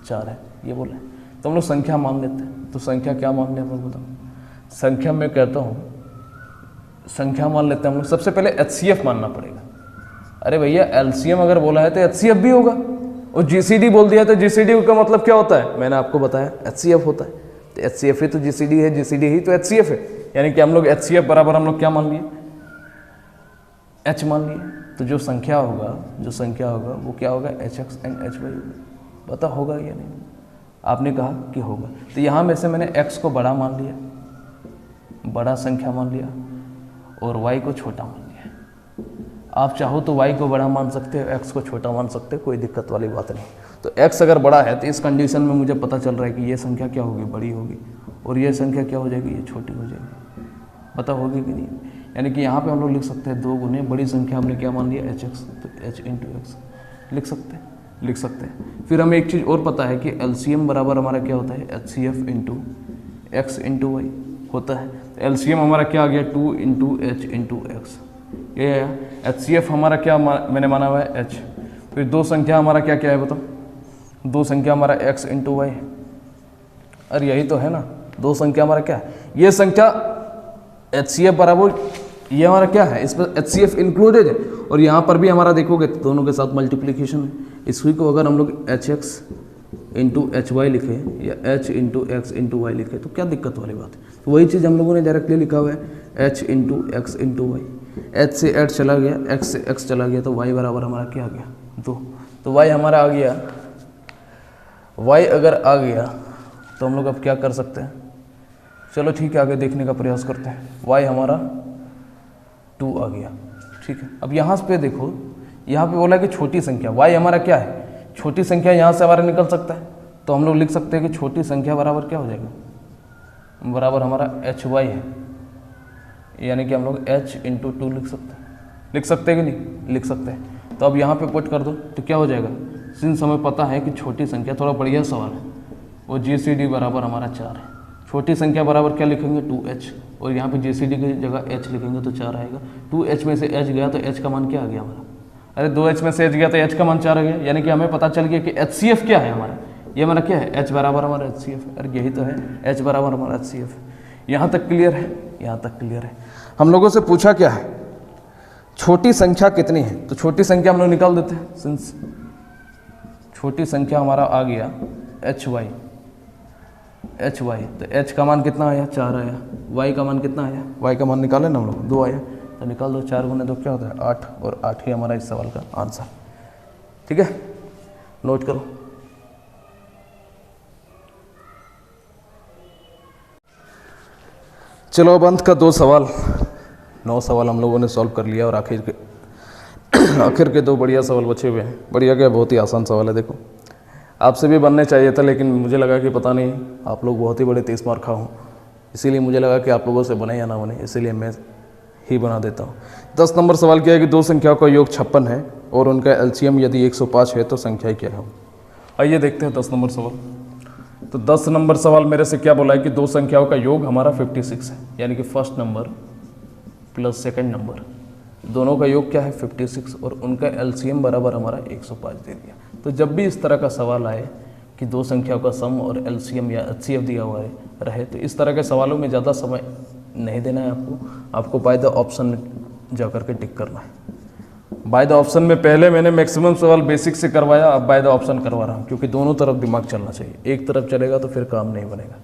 [SPEAKER 1] 4 है, ये बोला है। तो हम लोग संख्या मान लेते हैं। तो संख्या क्या मान लें हम लोग, बताओ। संख्या में कहता हूँ, संख्या मान लेते हैं हम लोग। सबसे पहले एचसीएफ मानना पड़ेगा। अरे भैया एलसीएम अगर बोला है तो एचसीएफ भी होगा, और जीसीडी बोल दिया तो जीसीडी का मतलब क्या होता है, मैंने आपको बताया एचसीएफ होता है। तो एचसीएफ ही तो जीसीडी है, जीसीडी ही तो एचसीएफ है। यानी कि हम लोग एचसीएफ बराबर हम लोग क्या मान लिए, एच मान लिए। तो जो संख्या होगा वो क्या होगा, HX एंड HY होगा। पता होगा या नहीं, आपने कहा कि होगा। तो यहाँ में से मैंने x को बड़ा मान लिया, बड़ा संख्या मान लिया, और y को छोटा मान लिया। आप चाहो तो y को बड़ा मान सकते हो, x को छोटा मान सकते हो, कोई दिक्कत वाली बात नहीं। तो x अगर बड़ा है तो इस कंडीशन में मुझे पता चल रहा है कि ये संख्या क्या होगी, बड़ी होगी, और ये संख्या क्या हो जाएगी, ये छोटी हो जाएगी। पता होगी कि नहीं। यानी कि यहाँ पे हम लोग लिख सकते हैं 2 गुने बड़ी संख्या हमने क्या मान लिया, HX, तो H × X लिख सकते हैं। फिर हमें एक चीज़ और पता है कि एलसीएम बराबर हमारा क्या होता है, HCF × X × Y होता है। एलसीएम हमारा क्या आ गया, 2 × H × X। ये है HCF हमारा क्या मैंने माना हुआ है, H। फिर दो संख्या हमारा क्या क्या है बताओ, दो संख्या हमारा X × Y। अरे यही तो है ना, दो संख्या हमारा क्या है, ये संख्या HCF बराबर ये हमारा क्या है, इस पर HCF इंक्लूडेड है। और यहाँ पर भी हमारा देखोगे तो दोनों के साथ मल्टीप्लिकेशन है। इसी को अगर हम लोग HX × HY लिखे या H × X × Y लिखे तो क्या दिक्कत वाली बात है। तो वही चीज़ हम लोगों ने डायरेक्टली लिखा हुआ है, H × X × Y। H से H चला गया, X से X चला गया, तो Y बराबर हमारा क्या आ गया, 2। तो Y हमारा आ गया, Y अगर आ गया तो हम लोग अब क्या कर सकते हैं, चलो ठीक है आगे देखने का प्रयास करते हैं। Y हमारा 2 आ गया, ठीक है। अब यहाँ पे देखो
[SPEAKER 2] यहाँ पे बोला कि छोटी संख्या y हमारा क्या है, छोटी संख्या यहाँ से हमारा निकल सकता है, तो हम लोग लिख सकते हैं कि छोटी संख्या बराबर क्या हो जाएगा, बराबर हमारा hy है, यानी कि हम लोग h इंटू 2 लिख सकते हैं कि नहीं, लिख सकते हैं। तो अब यहाँ पे पुट कर दो तो क्या हो जाएगा, सिंस हमें पता है कि छोटी संख्या, थोड़ा बढ़िया सवाल है, वो GCD बराबर हमारा 4 है। छोटी संख्या बराबर क्या लिखेंगे 2h, और यहाँ पे GCD की जगह h लिखेंगे तो 4 आएगा। 2h में से h गया तो h का मान क्या आ गया हमारा, अरे 2h में से h गया तो h का मान 4 आ गया, यानी कि हमें पता चल गया कि HCF क्या है हमारा, ये हमारा क्या है, h बराबर हमारा HCF है। अरे यही तो है, h बराबर हमारा HCF। यहाँ तक क्लियर है, यहाँ तक क्लियर है। हम लोगों से पूछा क्या है, छोटी संख्या कितनी है, तो छोटी संख्या हम लोग निकाल देते हैं, सिंस छोटी संख्या हमारा आ गया hy, तो h का मान कितना आया, 4 आया, y का मान कितना आया, y का मान निकाले ना हम लोग, 2 आया, तो निकाल दो, 4 गुने 2 क्या होता है 8, और 8 ही हमारा इस सवाल का आंसर। ठीक है, नोट करो। चलो अब अंत का 2 सवाल, 9 सवाल हम लोगों ने सॉल्व कर लिया, और आखिर के 2 बढ़िया सवाल बचे हुए हैं। बढ़िया क्या, बहुत ही आसान सवाल है। देखो आपसे भी बनने चाहिए था, लेकिन मुझे लगा कि पता नहीं आप लोग बहुत ही बड़े 30 मार्क खा हों, इसीलिए मुझे लगा कि आप लोगों से बने या ना बने, इसीलिए मैं ही बना देता हूँ। 10 नंबर सवाल क्या है कि 2 संख्याओं का योग 56 है और उनका LCM यदि 105 है तो संख्या क्या है। आइए देखते हैं 10 नंबर सवाल। तो 10 नंबर सवाल मेरे से क्या बोला है कि 2 संख्याओं का योग हमारा 56 है, यानी कि first number plus second number, दोनों का योग क्या है 56, और उनका LCM बराबर हमारा 105 दे दिया। तो जब भी इस तरह का सवाल आए कि 2 संख्याओं का सम और LCM या HCF दिया हुआ रहे, तो इस तरह के सवालों में ज़्यादा समय नहीं देना है आपको बाय द ऑप्शन में जा कर के टिक करना है। बाय द ऑप्शन में पहले मैंने मैक्सिमम सवाल बेसिक से करवाया, अब बाय द ऑप्शन करवा रहा हूँ, क्योंकि दोनों तरफ दिमाग चलना चाहिए। एक तरफ चलेगा तो फिर काम नहीं बनेगा,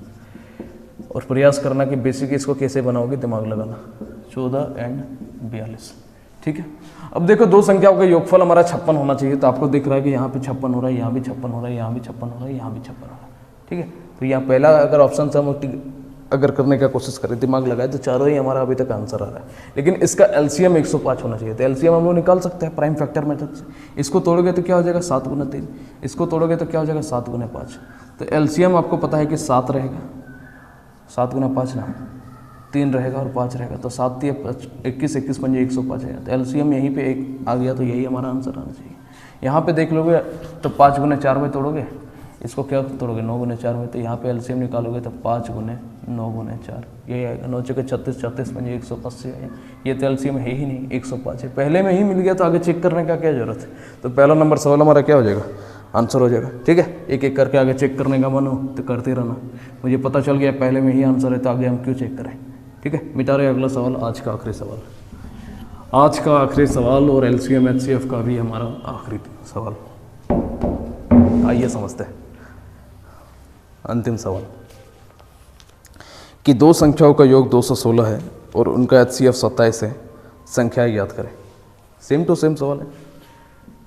[SPEAKER 2] और प्रयास करना कि बेसिक इसको कैसे बनाओगे, दिमाग लगाना। 14 एंड 42, ठीक है। अब देखो 2 संख्याओं का योगफल हमारा 56 होना चाहिए, तो आपको दिख रहा है कि यहाँ पे 56 हो रहा है, यहाँ भी 56 हो रहा है, यहाँ भी 56 हो रहा है, यहाँ भी 56 हो रहा है, ठीक है। तो यहाँ पहला अगर ऑप्शन से हम अगर करने का कोशिश करें, दिमाग लगाए, तो चारों ही हमारा अभी तक आंसर आ रहा है। लेकिन इसका LCM 105 होना चाहिए, तो LCM हम लोग निकाल सकते हैं प्राइम फैक्टर मेथड से। इसको तोड़ोगे तो क्या हो जाएगा 7 गुना 3, इसको तोड़ोगे तो क्या हो जाएगा 7 गुना 5। तो LCM आपको पता है कि 7 रहेगा, 7 गुना 5 ना 3 रहेगा और 5 रहेगा, तो 7 21, 21 पंजे 105 है। तो LCM यहीं पे 1 आ गया, तो यही हमारा आंसर आना चाहिए। यहाँ पे देख लोगे तो 5 गुने 4 में तोड़ोगे, इसको क्या तोड़ोगे 9 गुने 4 में, तो यहाँ पे LCM निकालोगे तो 5 गुने 9 गुने 4 यही आएगा। 9 चौके 36, 36 पंजे 180 आएगा। ये तो LCM है ही नहीं, 105 है, पहले में ही मिल गया, तो आगे चेक करने का क्या जरूरत है। तो पहला नंबर सवाल हमारा क्या हो जाएगा, आंसर हो जाएगा, ठीक है। एक एक करके आगे चेक करने का मन हो तो करते रहना। मुझे पता चल गया पहले में ही आंसर है, तो आगे हम क्यों चेक करें, ठीक है। मिटा रहे अगला सवाल, आज का आखिरी सवाल, आज का आखिरी सवाल, और LCM HCF का भी हमारा आखिरी सवाल। आइए समझते हैं अंतिम सवाल कि 2 संख्याओं का योग 216 है और उनका HCF 27 है, संख्याएं याद करें। सेम टू सेम सवाल है,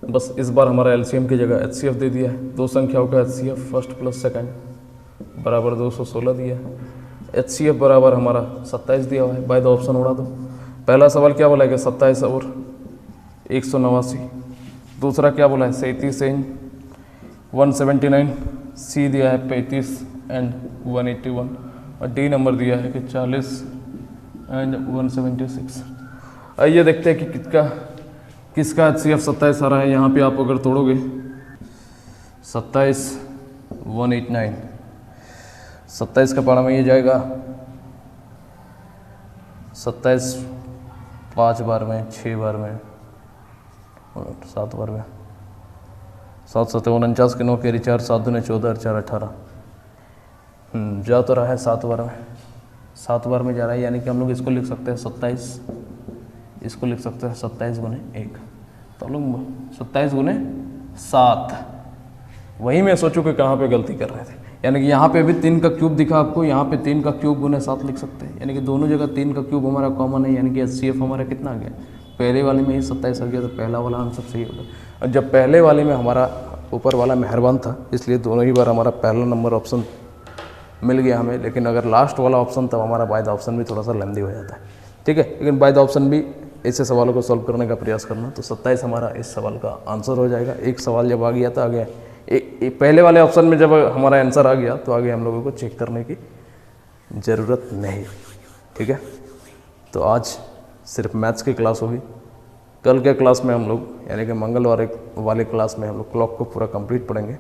[SPEAKER 2] बस इस बार हमारा LCM की जगह HCF दे दिया है। 2 संख्याओं का HCF फर्स्ट प्लस सेकंड बराबर 216 दिया है, HCF बराबर हमारा 27 दिया हुआ है। बाय द ऑप्शन उड़ा दो। पहला सवाल क्या बोला है कि 27 और 189, दूसरा क्या बोला है 37 एंड 179, सी दिया है 35 एंड 181, और डी नंबर दिया है कि 40 एंड 176। आइए देखते हैं कि किसका HCF 27 आ रहा है। यहाँ पे आप अगर तोड़ोगे 27 189, 27 का पारा में ये जाएगा 27 5 बार में, 6 बार में, और 7 बार में, 7 7 49 के 9 के 4, 7 दूने 14, 4 18, जा तो रहा है 7 बार में, 7 बार में जा रहा है, यानी कि हम लोग इसको लिख सकते हैं 27, इसको लिख सकते हैं 27 गुने 1, तो हम लोग 27 गुने 7। वही मैं सोचूं कि कहाँ पे गलती कर रहे थे, यानी कि यहाँ पे भी 3 का क्यूब दिखा आपको, यहाँ पे 3 का क्यूब गुने 7 लिख सकते हैं, यानी कि दोनों जगह 3 का क्यूब हमारा कॉमन है, यानी कि HCF हमारा कितना आ गया, पहले वाले में ही 27 आ गया, तो पहला वाला आंसर सही होगा। और जब पहले वाले में हमारा ऊपर वाला मेहरबान था, इसलिए दोनों ही बार हमारा पहला नंबर ऑप्शन मिल गया हमें, लेकिन अगर लास्ट वाला ऑप्शन तब हमारा बाय द ऑप्शन भी थोड़ा सा लेंदी हो जाता है, ठीक है। लेकिन बाय द ऑप्शन भी ऐसे सवालों को सॉल्व करने का प्रयास करना। तो 27 हमारा इस सवाल का आंसर हो जाएगा। एक सवाल जब आ गया तो आगे पहले वाले ऑप्शन में जब हमारा आंसर आ गया तो आगे हम लोगों को चेक करने की ज़रूरत नहीं। ठीक है, तो आज सिर्फ मैथ्स की क्लास होगी। कल के क्लास में हम लोग यानी कि मंगलवार वाले क्लास में हम लोग क्लॉक को पूरा कंप्लीट पढ़ेंगे।